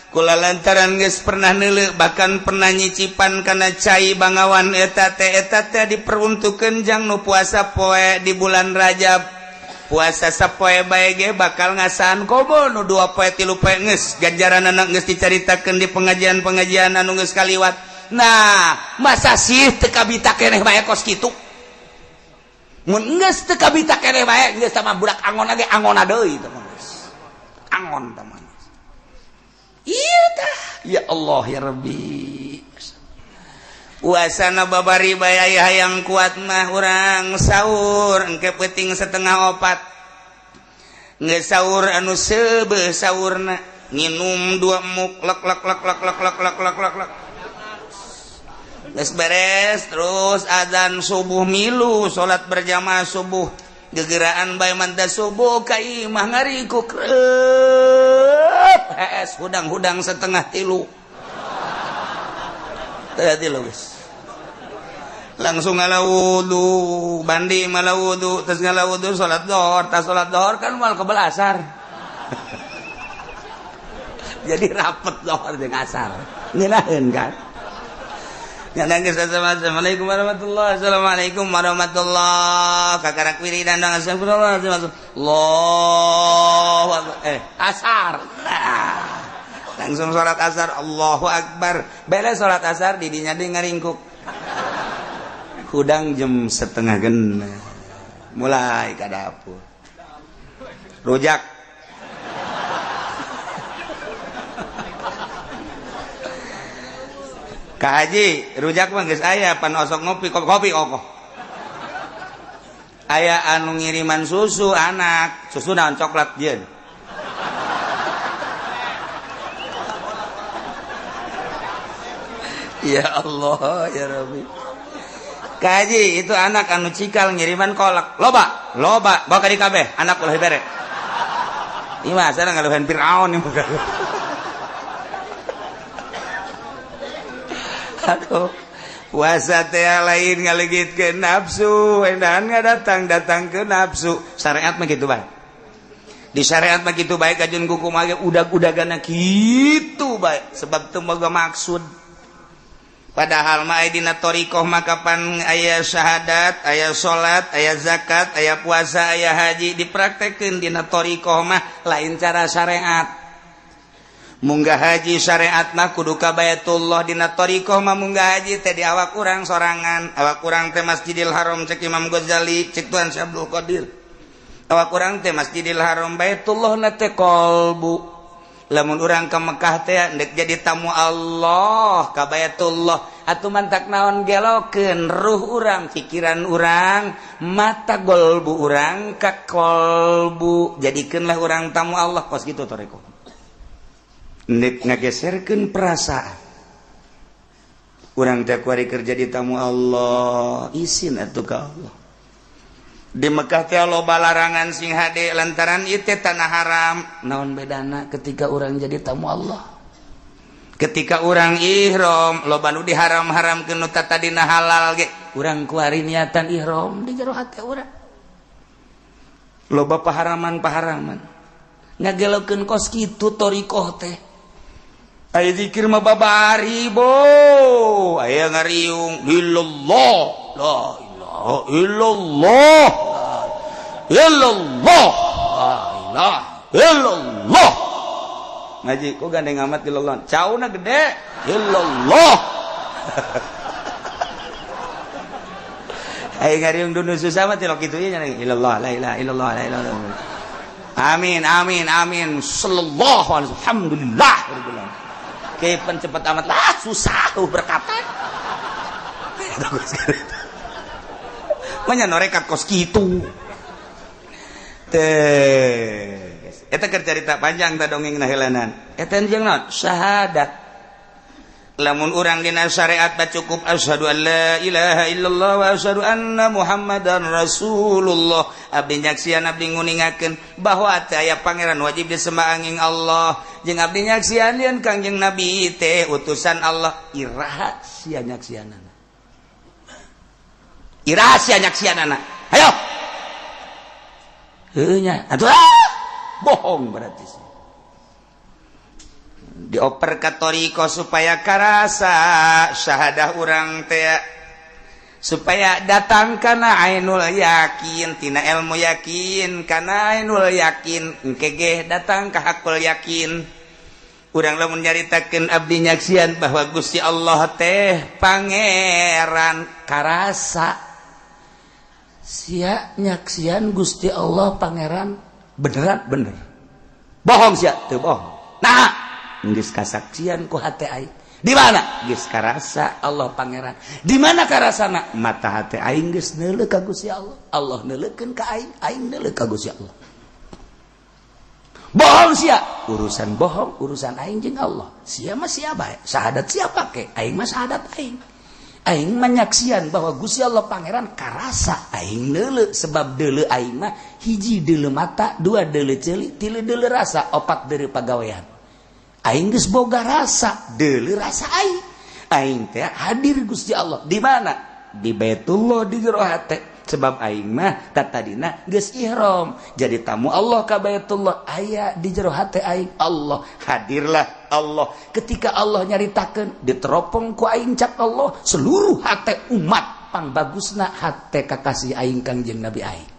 kula lantaran geus pernah neuleuh bahkan pernah nyicipan kana cai bangawan eta teh diperuntukkeun jang nu puasa poe di bulan Rajab puasa sapoe bae ge bakal ngasaan kobo nu 2 poe 3 poe geus ganjaranna geus dicaritakeun di pengajian-pengajian anu geus kaliwat. Nah masa sih teu kabita keneh bae kos kitu mun geus teu kabita keneh bae geus sama budak angon ge angonna deui teh geus angon teh ieu tah ya Allah ya Rabbi puasana babari bae aya hayang kuat mah urang sahur engke peuting 3:30 geus sahur anu seubeuh sahurna nginum 2 muk lek geus beres terus adzan subuh milu salat berjamaah subuh gegeraan bae manta subuh ka imah ngariku kreup hees hudang-hudang 2:30 teu geus langsung ngalawudu bandi malawudu terus ngalawudu salat zuhur tas salat zuhur kan moal kebal asar jadi rapet zuhur jeung asar ngeunaheun kan. Assalamualaikum warahmatullahi Assalamualaikum warahmatullahi kakarak wiridan dan astagfirullahaladzim Allahu Akbar asar langsung sholat asar Allahu Akbar beres sholat asar didinya di ngaringkuk hudang jam 9:30 mulai ke dapur rujak Kak Haji, rujak mah geus aya pan osok ngopi kopi kokoh. Aya anu ngiriman susu anak, susu naon coklat jeun. Ya Allah, ya Rabbi. Kak Haji, itu anak anu cikal ngiriman kolak. Loba, bawa ka di kabeh, anak ulah bere. Ieu mah sareng ngaluhan Firaun ieu mah. Aduh, puasa teh lain ngalegitkeun nafsu, edan ngadatang ke nafsu. Syariat mah kitu bae. Di syariat mah kitu bae kajeun kuku mah udag-udagana kitu bae sebab teu boga maksud. Padahal mah aya dina thariqah mah kapan aya syahadat, aya salat, aya zakat, aya puasa, aya haji dipraktekkeun dina thariqah mah lain cara syariat. Munggah haji syariatna kudu ka Baitullah dina thariqah mah munggah haji teh di awak urang sorangan awak urang teh Masjidil Haram cek Imam Ghazali cek Tuan Syekh Abdul Qadir awak urang teh Masjidil Haram Baitullah na teh qalbu lamun urang ka Mekah teh ndek jadi tamu Allah ka Baitullah atuh mantak naon gelokeun ruh urang pikiran urang mata qalbu urang ka qalbu jadikeunlah urang tamu Allah kos kitu thariqah nek ngageserkeun perasaan urang teh kuari kerja di tamu Allah izin atuh ka Allah di Mekah teh loba larangan sing hade lantaran ieu teh tanah haram naon bedana ketika urang jadi tamu Allah ketika urang ihram loba nu diharam-haramkeun nu tata dina halal ge urang kuari niatan ihram di jero hate urang loba paharaman ngagelokeun kos kitu thariqah teh aya zikir mah babari bo aya ngariung illallah la ilaha illallah la ilaha illallah ngaji kok gandeng amat illallah cauna gede illallah aing ngariung dunia susah mah tilok kitu nya illallah la ilaha illallah la ilaha illallah amin amin amin sallallahu alaihi alhamdulillah kayak pencepat amat lah susah tuh berkata manya norekat kos kitu teh eta keur carita panjang ta dongengna heulanan eta jeung naon syahadat lamun urang dina syariat mah cukup asyhadu an la ilaha illallah wa asyhadu anna muhammadan rasulullah abdi nyaksian abdi nguningakeun bahwa teh aya pangeran wajib disembah angin Allah jeung abdi nyaksian yen Kangjeng Nabi teh utusan Allah irahasia nyaksianana irahasia nyaksianana hayo heuh nya atuh bohong berarti dioper ka toriko supaya karasa syahadah urang teh supaya datang kana ainul yakin tina ilmu yakin kana ainul yakin engke datang ka hakul yakin urang lamun nyaritakeun abdi nyaksian bahwa Gusti Allah teh pangeran karasa sia nyaksian Gusti Allah pangeran beneran bener bohong sia teu bohong nah geus kasaksian ku hate aing di mana geus karasa Allah pangeran di mana karasana mata hate aing geus neuleuh ka Gusti Allah Allah neuleukeun ka aing neuleuh ka Gusti Allah bohong sia urusan bohong urusan aing jeung Allah sia mah sia bae syahadat sia pake aing mah syahadat aing menyaksian bahwa Gusti Allah pangeran karasa aing neuleuh sebab deuleu aing mah hiji deuleu mata dua deuleu ceuli tilu deuleu rasa opat deuleu pagawean aing geus boga rasa deuleu rasa aing teh hadir Gusti Allah di mana di Baitullah di jero hate sebab aing mah tatadina geus ihram jadi tamu Allah ka Baitullah aya di jero hate aing Allah hadirlah Allah ketika Allah nyaritakeun diteropong ku aing cak Allah seluruh hate umat pangbagusna hate kakasih aing Kangjeng Nabi aing